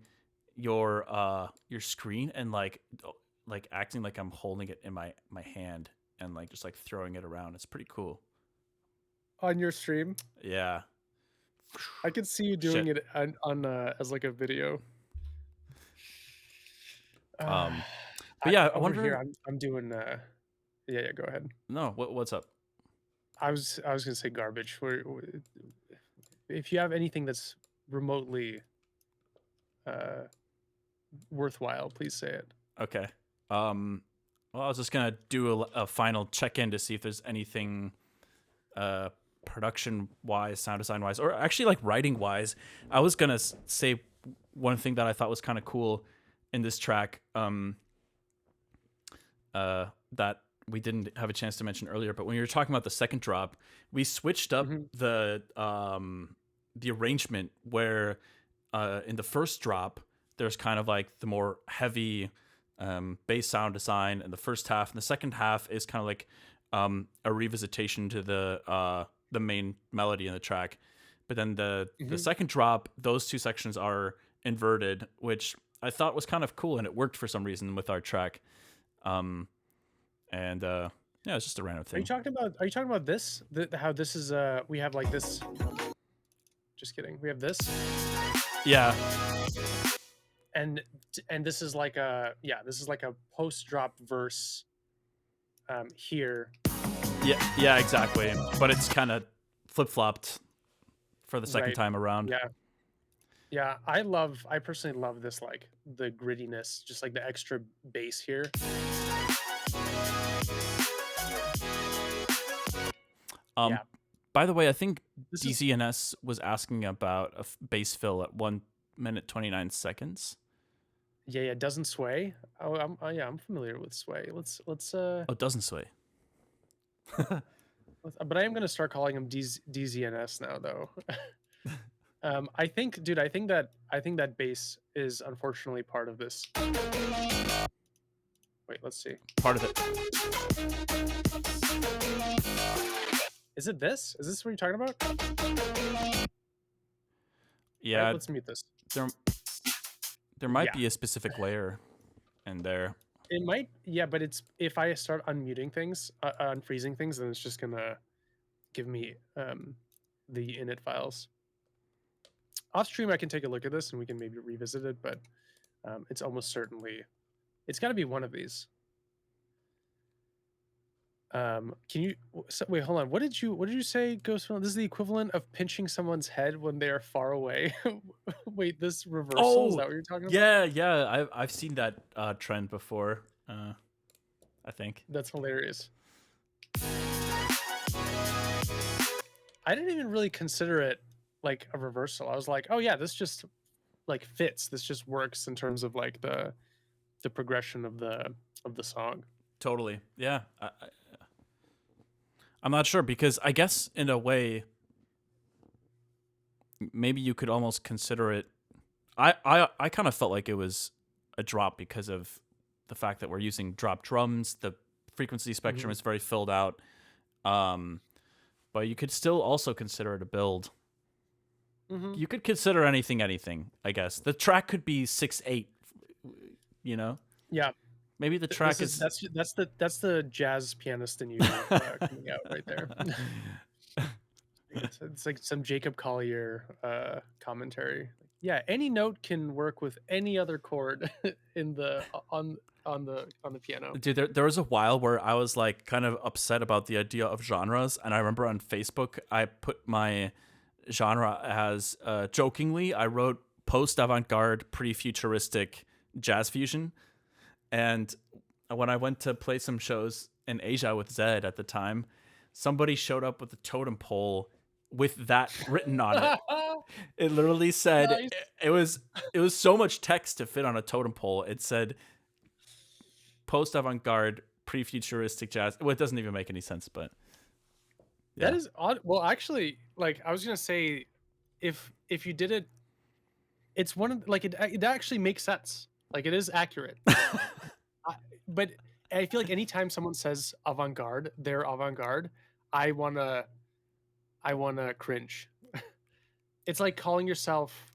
your screen and like acting like I'm holding it in my hand and like just like throwing it around. It's pretty cool. On your stream, Yeah. I could see you doing it on as like a video. But yeah, I over wonder. here. I'm doing. Yeah. Go ahead. No, what's up? I was gonna say garbage. If you have anything that's remotely worthwhile, please say it. Okay. Well, I was just gonna do a final check-in to see if there's anything, production-wise, sound design-wise, or actually like writing-wise. I was gonna say one thing that I thought was kind of cool in this track, that we didn't have a chance to mention earlier. But when you were talking about the second drop, we switched up the arrangement where, in the first drop, there's kind of like the more heavy bass sound design in the first half, and the second half is kind of like a revisitation to the main melody in the track. But then the second drop, those two sections are inverted, which I thought was kind of cool, and it worked for some reason with our track. Yeah, it's just a random thing. Are you talking about this? How this is? We have like this. Just kidding. We have this. Yeah. and this is like a post drop verse here. Yeah, exactly. But it's kind of flip flopped for the second Right. time around. Yeah, I personally love this, like the grittiness, just like the extra bass here. Yeah. By the way, I think This is DZNS was asking about a bass fill at 1 minute 29 seconds. yeah, yeah, doesn't sway. I'm familiar with sway. Let's Oh, it doesn't sway. but I am gonna start calling him DZNS now though. I think, dude, I think that bass is unfortunately part of this. Wait, let's see. Part of it. Is it this? Is this what you're talking about? Yeah, Right, let's mute this. there might Yeah. be a specific layer in there. It might, yeah, but it's if I start unmuting things, unfreezing things, then it's just gonna give me the init files. Off stream, I can take a look at this and we can maybe revisit it, but it's almost certainly, it's got to be one of these. Can you wait? Hold on. What did you say, Ghost? This is the equivalent of pinching someone's head when they are far away. Wait, this reversal, is that what you're talking about? Yeah. I've seen that trend before. I think That's hilarious. I didn't even really consider it like a reversal. I was like, oh yeah, this just like fits. This just works in terms of like the progression of the song. totally. Yeah, I'm not sure because I guess in a way, maybe you could almost consider it. I kind of felt like it was a drop because of the fact that we're using drop drums. The frequency spectrum is very filled out. But you could still also consider it a build. You could consider anything, I guess. The track could be 6/8, you know? Yeah. Maybe the track that's the jazz pianist in you coming out right there. It's like some Jacob Collier commentary. Yeah, any note can work with any other chord in the on the piano. Dude, there was a while where I was like kind of upset about the idea of genres, and I remember on Facebook I put my genre as jokingly I wrote post avant-garde, pre-futuristic jazz fusion. And when I went to play some shows in Asia with Zed at the time, somebody showed up with a totem pole with that written on it. It literally said Nice. it was so much text to fit on a totem pole. It said post avant-garde, pre-futuristic jazz. Well, it doesn't even make any sense, but yeah. That is odd. Well, actually, like I was gonna say, if you did it, it's one of like it actually makes sense. Like it is accurate. But I feel like anytime someone says avant-garde, they're avant-garde, I wanna cringe. It's like calling yourself.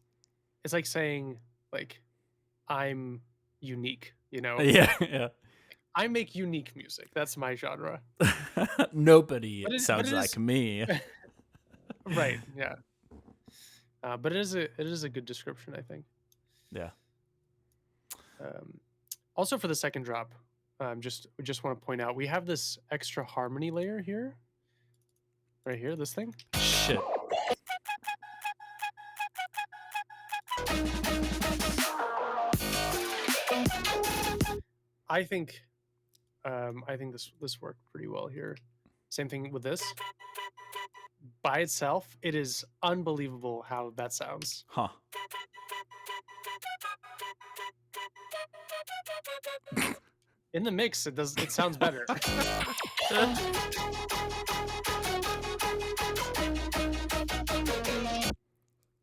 It's like saying like I'm unique. You know. Yeah. I make unique music. That's my genre. Nobody But sounds it like is- me. Right. Yeah. But it is a good description, I think. Yeah. Also, for the second drop, just want to point out we have this extra harmony layer here, right here. This thing. Shit. I think this worked pretty well here. Same thing with this. By itself, it is unbelievable how that sounds. Huh. In the mix, it sounds better.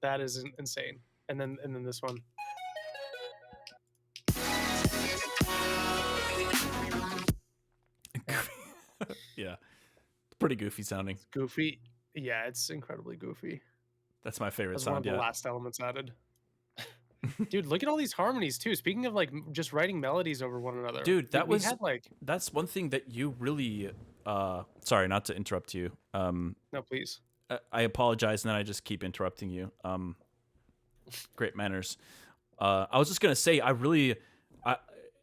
That is insane. And then this one. Yeah. Pretty goofy sounding. Goofy. Yeah, it's incredibly goofy. That's my favorite That's one of sound the yet. last elements added. Dude, look at all these harmonies too. Speaking of like just writing melodies over one another. Dude, that we was had like that's one thing that you really sorry, not to interrupt you. no, please. I apologize and then I just keep interrupting you. Great manners. I was just gonna say,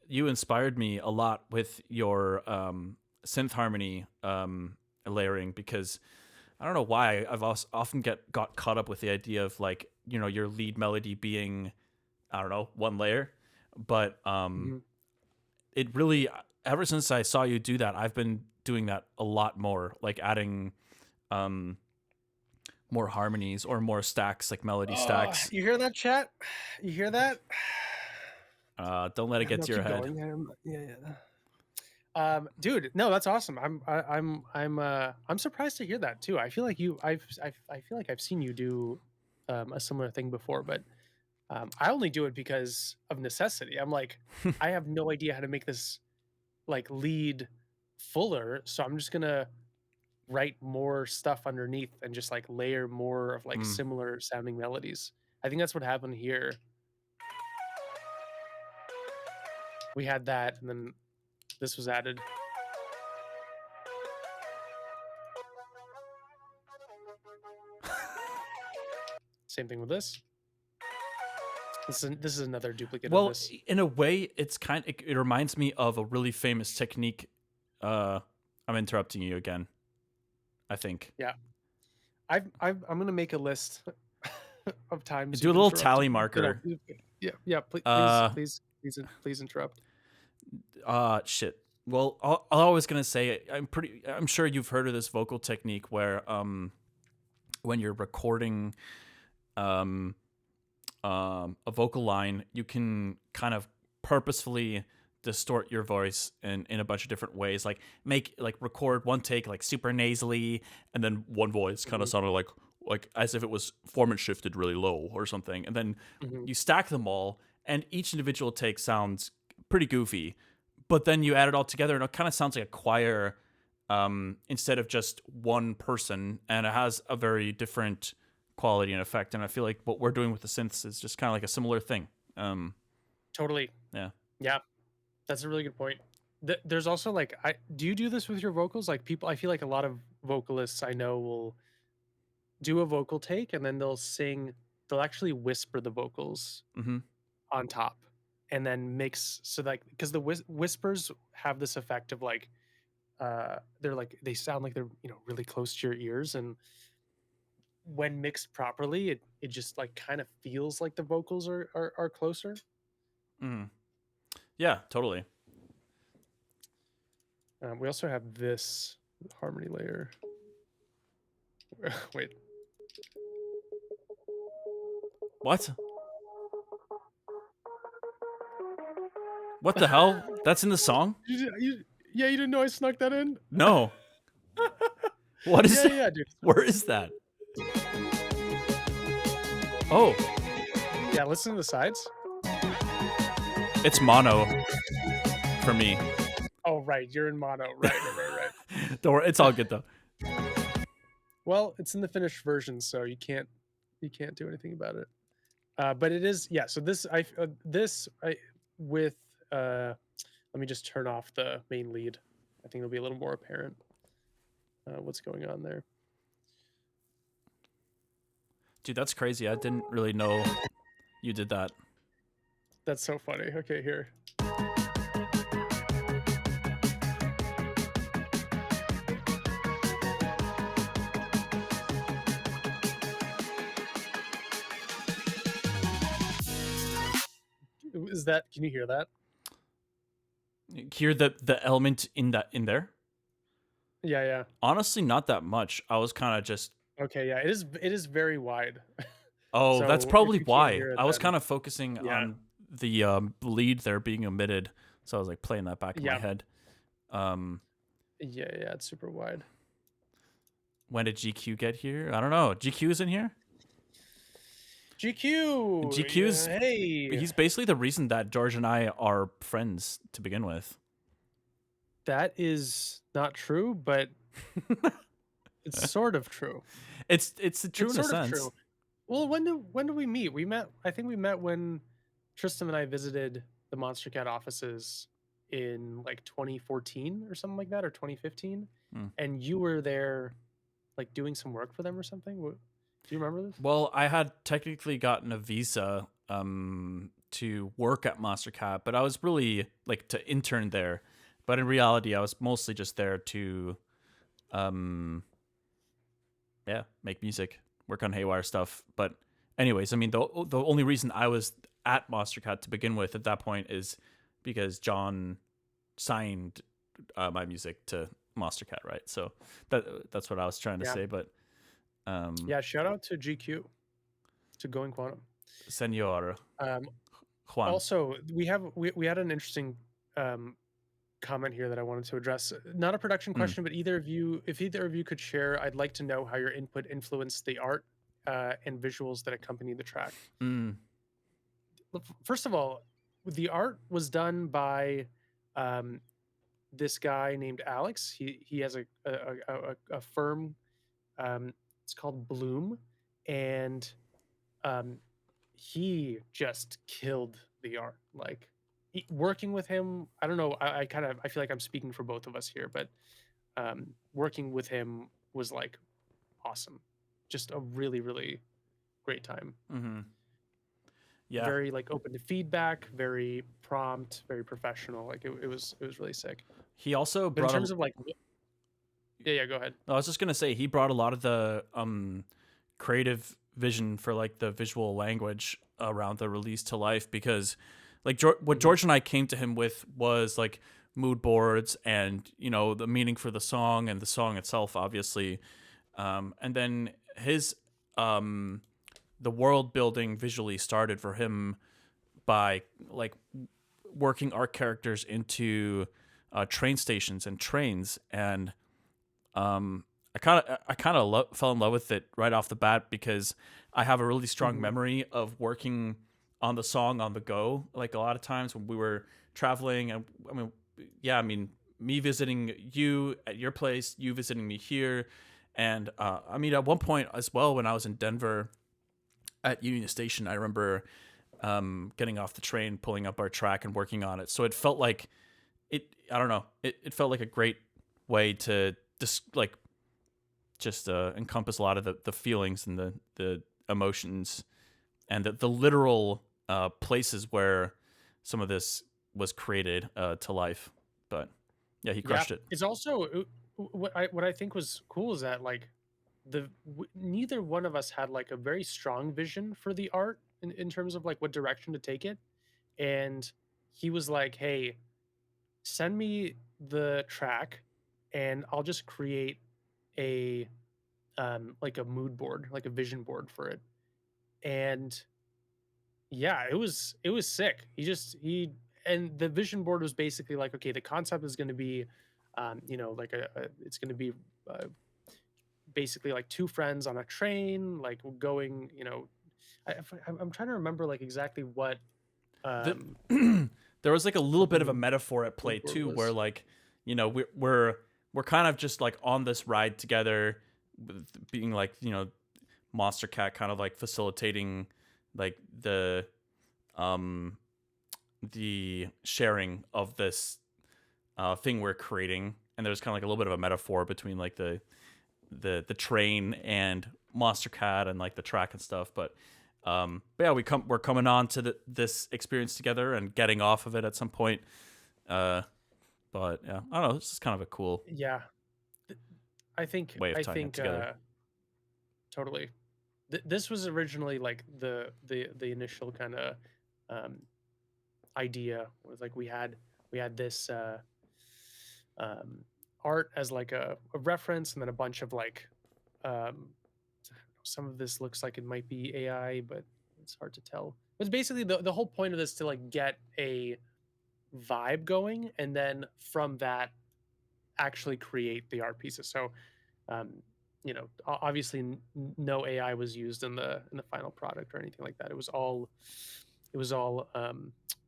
you inspired me a lot with your synth harmony layering, because I don't know why I've often got caught up with the idea of like, you know, your lead melody being, I don't know, one layer, but it really, ever since I saw you do that, I've been doing that a lot more, like adding more harmonies or more stacks, like melody stacks. You hear that, chat? You hear that? Don't let it get No, to your keep head. going. Yeah. Dude, no, that's awesome. I'm surprised to hear that too. I feel like I feel like I've seen you do a similar thing before, but I only do it because of necessity. I'm like, I have no idea how to make this like lead fuller, so I'm just gonna write more stuff underneath and just like layer more of like similar sounding melodies. I think that's what happened here. We had that, and then this was added. Same thing with this. This is another duplicate of this. In a way, it reminds me of a really famous technique. I'm interrupting you again, I think. Yeah, I'm gonna make a list of times. Do a little tally marker. Yeah. Please interrupt. Shit. Well, all I was gonna say, I'm sure you've heard of this vocal technique where when you're recording a vocal line, you can kind of purposefully distort your voice in a bunch of different ways, like record one take like super nasally, and then one voice kind of sounded like as if it was format shifted really low or something, and then you stack them all, and each individual take sounds pretty goofy, but then you add it all together and it kind of sounds like a choir instead of just one person, and it has a very different quality and effect. And I feel like what we're doing with the synths is just kind of like a similar thing. Totally. Yeah, that's a really good point. There's also like, do you do this with your vocals? Like I feel like a lot of vocalists I know will do a vocal take and then they'll actually whisper the vocals on top and then mix. So like, because the whispers have this effect of like, they sound like they're, you know, really close to your ears, and when mixed properly, it just like kind of feels like the vocals are closer. Yeah, totally. We also have this harmony layer. Wait. What? What the hell? That's in the song? You didn't know I snuck that in? No. What is that? Yeah, dude. Where is that? Oh. Yeah, listen to the sides. It's mono for me. Oh, right. You're in mono. Right. Don't worry. It's all good, though. Well, it's in the finished version, so you can't do anything about it. But it is, yeah. So let me just turn off the main lead. I think it'll be a little more apparent what's going on there. Dude, that's crazy. I didn't really know you did that. That's so funny. Okay, here. Can you hear that? Hear the element in there? Yeah. Honestly, not that much. I was kind of just... Okay, yeah. It is very wide. Oh, So that's probably if you can't why. hear it, I was then- kind of focusing on the lead there being omitted, so I was like playing that back in my head. Yeah, it's super wide. When did GQ get here? I don't know. GQ's in here? GQ's... hey. He's basically the reason that George and I are friends to begin with. That is not true, but it's sort of true. It's true It's in a sort of sense. true. Well, when do we meet? I think we met when Tristan and I visited the Monster Cat offices in like 2014 or something like that, or 2015. And you were there like doing some work for them or something. Do you remember this? Well, I had technically gotten a visa to work at Monstercat, but I was really like to intern there. But in reality, I was mostly just there to, make music, work on Haywyre stuff. But anyways, I mean, the only reason I was at Monstercat to begin with at that point is because John signed my music to Monstercat, right? So that's what I was trying to say. But yeah, shout out to GQ, to Going Quantum. Senor Juan. Also, we had an interesting comment here that I wanted to address. Not a production question, but if either of you could share, I'd like to know how your input influenced the art and visuals that accompany the track. First of all, the art was done by this guy named Alex. He has a firm. It's called Bloom, and he just killed the art. Like working with him, I don't know. I feel like I'm speaking for both of us here, but working with him was like awesome. Just a really, really great time. Yeah, very like open to feedback, very prompt, very professional. Like it was really sick. he also But in brought terms of like, yeah, go ahead. I was just gonna say he brought a lot of the creative vision for like the visual language around the release to life, because like what George and I came to him with was like mood boards and the meaning for the song and the song itself, obviously, and then his the world building visually started for him by like working art characters into train stations and trains, and I kind of fell in love with it right off the bat because I have a really strong memory of working on the song on the go. Like a lot of times when we were traveling, and I mean, me visiting you at your place, you visiting me here, and at one point as well when I was in Denver at Union Station, I remember getting off the train, pulling up our track, and working on it. So it felt like I don't know. It felt like a great way to just encompass a lot of the feelings and the emotions and the literal places where some of this was created to life. But yeah, he crushed it. It's also what I think was cool is that like neither one of us had like a very strong vision for the art in terms of like what direction to take it, and he was like, hey, send me the track and I'll just create a like a mood board, like a vision board for it. And yeah, it was sick. He and the vision board was basically like, okay, the concept is going to be like it's going to be basically like two friends on a train, like going, I'm trying to remember like exactly what there was like a little bit of a metaphor at play too, where like we're kind of just like on this ride together, being like Monstercat kind of like facilitating like the sharing of this thing we're creating, and there's kind of like a little bit of a metaphor between like the train and Monstercat and like the track and stuff, but yeah, we're coming on to this experience together and getting off of it at some point. But yeah, I don't know. This is kind of a cool I think way of tying it together. Totally. This was originally like the initial kind of idea was like we had this art as like a reference, and then a bunch of like some of this looks like it might be AI, but it's hard to tell. But basically the whole point of this to like get a vibe going, and then from that actually create the art pieces. So obviously no AI was used in the final product or anything like that. It was all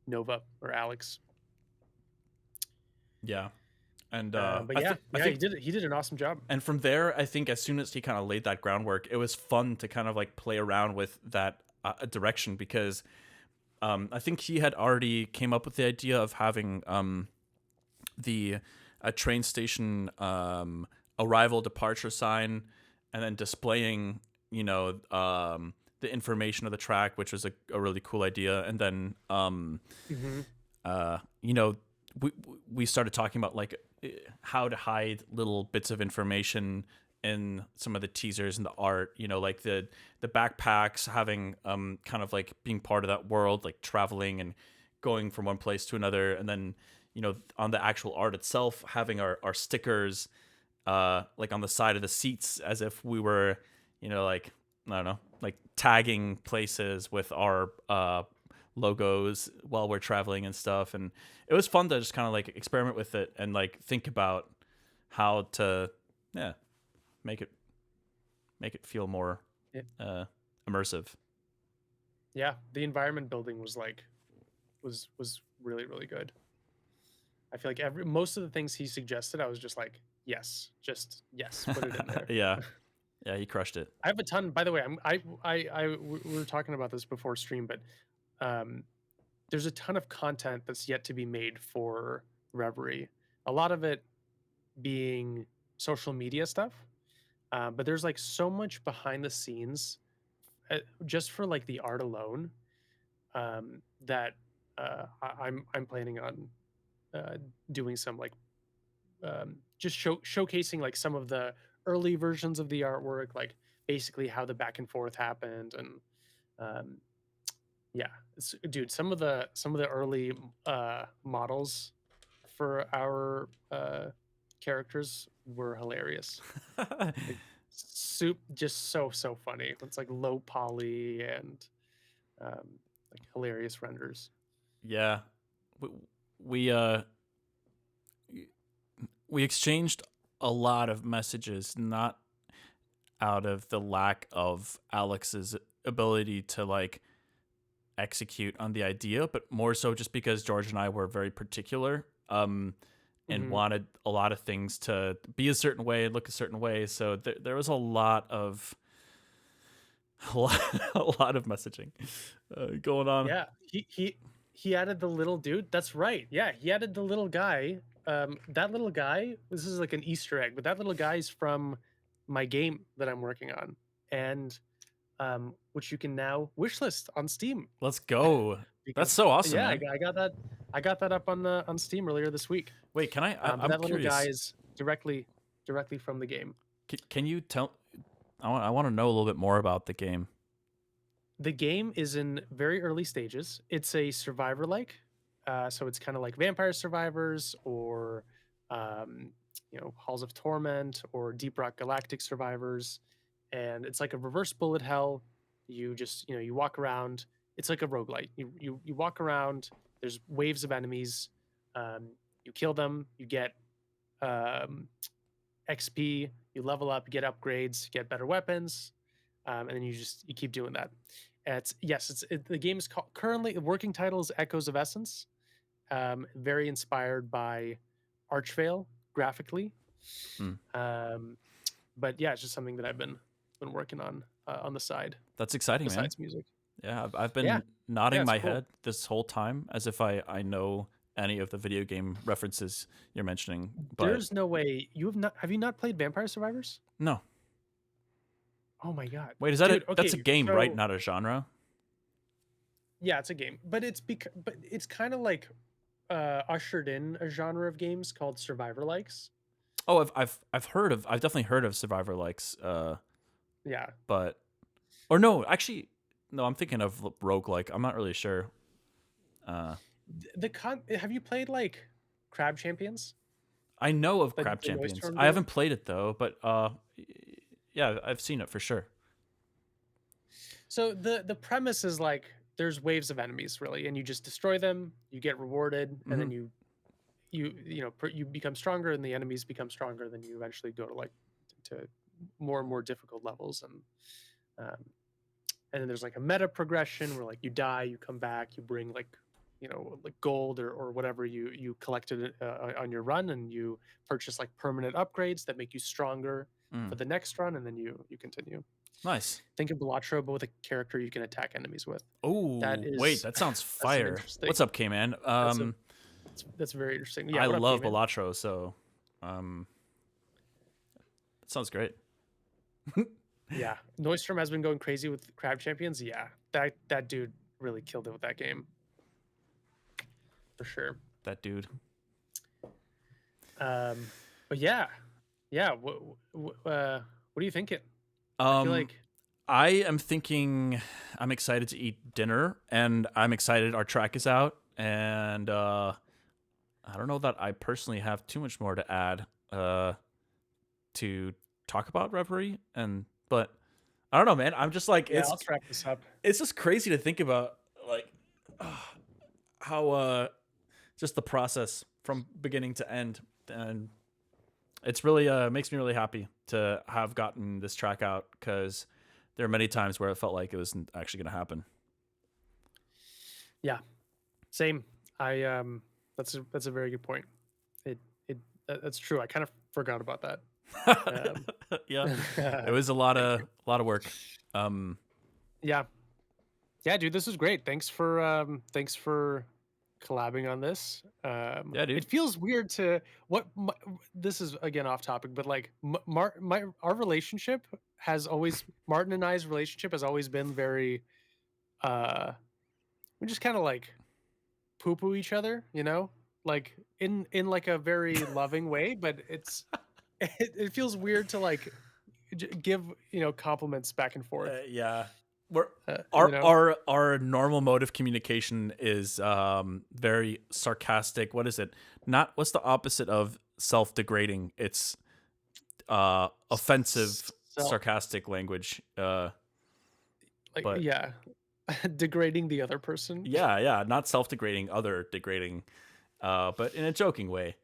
Nova or Alex. Yeah. And but yeah, I think he did an awesome job. And from there, I think as soon as he kind of laid that groundwork, it was fun to kind of like play around with that direction, because I think he had already came up with the idea of having the train station arrival departure sign, and then displaying the the information of the track, which was a really cool idea. And then you know, we started talking about like how to hide little bits of information in some of the teasers and the art, you know, like the backpacks having kind of like being part of that world, like traveling and going from one place to another. And then, you know, on the actual art itself, having our stickers like on the side of the seats as if we were, you know, like, I don't know, like tagging places with our logos while we're traveling and stuff. And it was fun to just kind of like experiment with it and like think about how to make it feel more immersive. Yeah, the environment building was like was really, really good. I feel like most of the things he suggested, I was just like, yes, put it in there. Yeah, he crushed it. I have a ton. By the way, we were talking about this before stream, but there's a ton of content that's yet to be made for Reverie. A lot of it being social media stuff, but there's like so much behind the scenes, just for like the art alone, that I'm planning on doing some like just showcasing like some of the early versions of the artwork, like basically how the back and forth happened. And yeah, dude, some of the early models for our characters were hilarious. Like, just so funny. It's like low poly and like hilarious renders. Yeah, we exchanged a lot of messages, not out of the lack of Alex's ability to like execute on the idea, but more so just because George and I were very particular and wanted a lot of things to be a certain way and look a certain way. So there was a lot of messaging going on. Yeah, he added the little dude. That's right. Yeah, he added the little guy. That little guy, this is like an Easter egg, but that little guy is from my game that I'm working on, and which you can now wishlist on Steam. Let's go. That's so awesome. Yeah, man. I got that up on Steam earlier this week. Wait, can I? I'm that curious. little guy is directly from the game. Can you tell? I want to know a little bit more about the game. The game is in very early stages. It's a survivor like, so it's kind of like Vampire Survivors or you know, Halls of Torment or Deep Rock Galactic Survivors, and it's like a reverse bullet hell. You just, you know, you walk around. It's like a roguelite. You walk around. There's waves of enemies. You kill them. You get XP. You level up. You get upgrades. You get better weapons, and then you keep doing that. The game is called, currently the working title is Echoes of Essence. Very inspired by Archvale graphically. But yeah, it's just something that I've been working on the side. That's exciting, besides man. Music. Yeah, I've been nodding my head this whole time as if I know any of the video game references you're mentioning. But there's no way have you not played Vampire Survivors? No. Oh my god. Wait, is that that's a game, right? Not a genre? Yeah, it's a game. But it's kind of like ushered in a genre of games called survivor likes. Oh, I've definitely heard of survivor likes. Yeah. But or no, actually no, I'm thinking of roguelike. I'm not really sure. Have you played like Crab Champions? I know of Crab Champions. I haven't played it though, but yeah, I've seen it for sure. So the premise is like there's waves of enemies really, and you just destroy them, you get rewarded, and then you become stronger, and the enemies become stronger. Then you eventually go to more and more difficult levels, and then there's like a meta progression where like you die, you come back, you bring like, you know, like gold or whatever you collected on your run, and you purchase like permanent upgrades that make you stronger for the next run, and then you continue. Nice. Think of Balatro, but with a character you can attack enemies with. Oh, wait, that sounds fire. What's up, K-Man? That's very interesting. Yeah, I love Balatro, so it sounds great. Yeah, Neustrom has been going crazy with Crab Champions. Yeah, that dude really killed it with that game, for sure. That dude. But yeah, what are you thinking? I feel Um, like I am thinking I'm excited to eat dinner, and I'm excited our track is out, and I don't know that I personally have too much more to add to talk about Reverie, but I don't know, man. I'm just like yeah, let's wrap this up. it's just crazy to think about, like how just the process from beginning to end, and it's really makes me really happy to have gotten this track out, because there are many times where it felt like it wasn't actually going to happen. Yeah, same. That's a very good point. That's true. I kind of forgot about that. Yeah, it was a lot of work. Yeah, yeah, dude, this was great. Thanks for collabing on this. Yeah, dude. It feels weird to this is again off topic, but like our relationship has always Martin and I's relationship has always been very we just kind of like poo poo each other, you know, like in like a very loving way, but it feels weird to like give compliments back and forth. Yeah, we're You know? our normal mode of communication is very sarcastic. What is it? Not what's the opposite of self-degrading? It's offensive, Self- sarcastic language. like But yeah, degrading the other person. yeah, not self-degrading, other degrading, but in a joking way.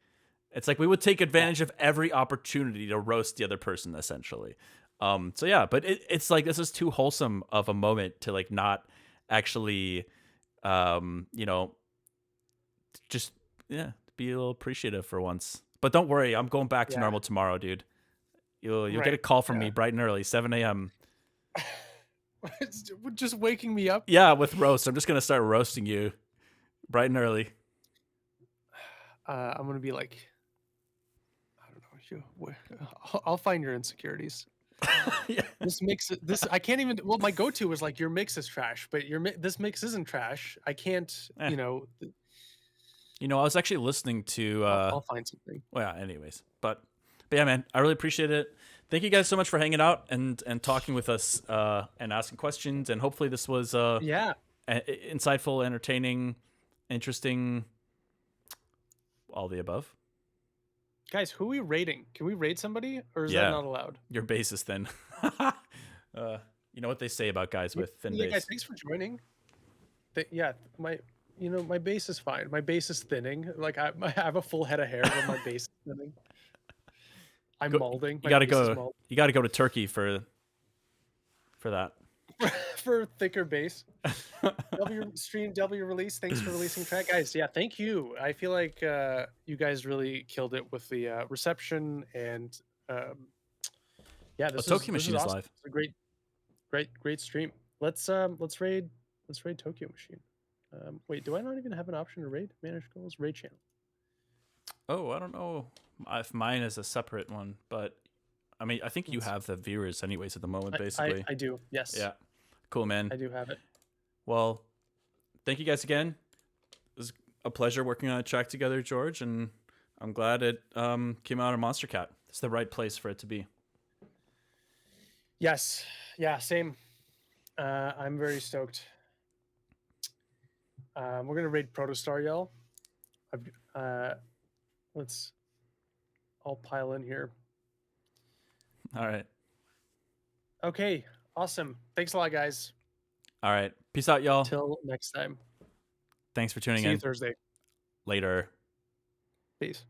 It's like we would take advantage of every opportunity to roast the other person, essentially. So yeah, but it's like this is too wholesome of a moment to like not actually, just be a little appreciative for once. But don't worry, I'm going back to Yeah. normal tomorrow, dude. You'll get a Right, call from me yeah. bright and early, 7 a.m. It's just waking me up. Yeah, with roast. I'm just gonna start roasting you bright and early. I'm gonna be like, I don't know. I'll find your insecurities. Yeah. This mix, this I can't even. Well, my go-to was like your mix is trash, but this mix isn't trash. I can't. Eh. You know, I was actually listening to. I'll find something. Well, yeah. Anyways, but yeah, man, I really appreciate it. Thank you guys so much for hanging out and talking with us and asking questions. And hopefully this was Yeah, insightful, entertaining, interesting, all the above. guys, who are we rating? Can we rate somebody, or is Yeah. that not allowed? Your base is thin. You know what they say about guys with thin Yeah, base. guys, thanks for joining. Yeah, my base is fine. My base is thinning. Like I have a full head of hair, but my base is thinning. I'm molding. You gotta go. You gotta go to Turkey for that. for thicker base. W release. Thanks for releasing track, guys. Yeah, thank you. I feel like you guys really killed it with the reception and yeah, this Tokyo this Machine is awesome. live. It's a great stream. Let's raid Tokyo Machine. Wait, do I not even have an option to raid? Manage goals, raid channel. Oh, I don't know if mine is a separate one, but I mean, I think you have the viewers anyways at the moment, basically. I do. Yes. Yeah. Cool, man. I do have it. Well, thank you guys again. It was a pleasure working on a track together, George, and I'm glad it came out of Monster Cat. It's the right place for it to be. Yes. Yeah, same. I'm very stoked. We're gonna raid Protostar, y'all. Let's all pile in here. All right. Okay, awesome. Thanks a lot, guys. All right. Peace out, y'all. Till next time. Thanks for tuning See you in. Thursday. Later. Peace.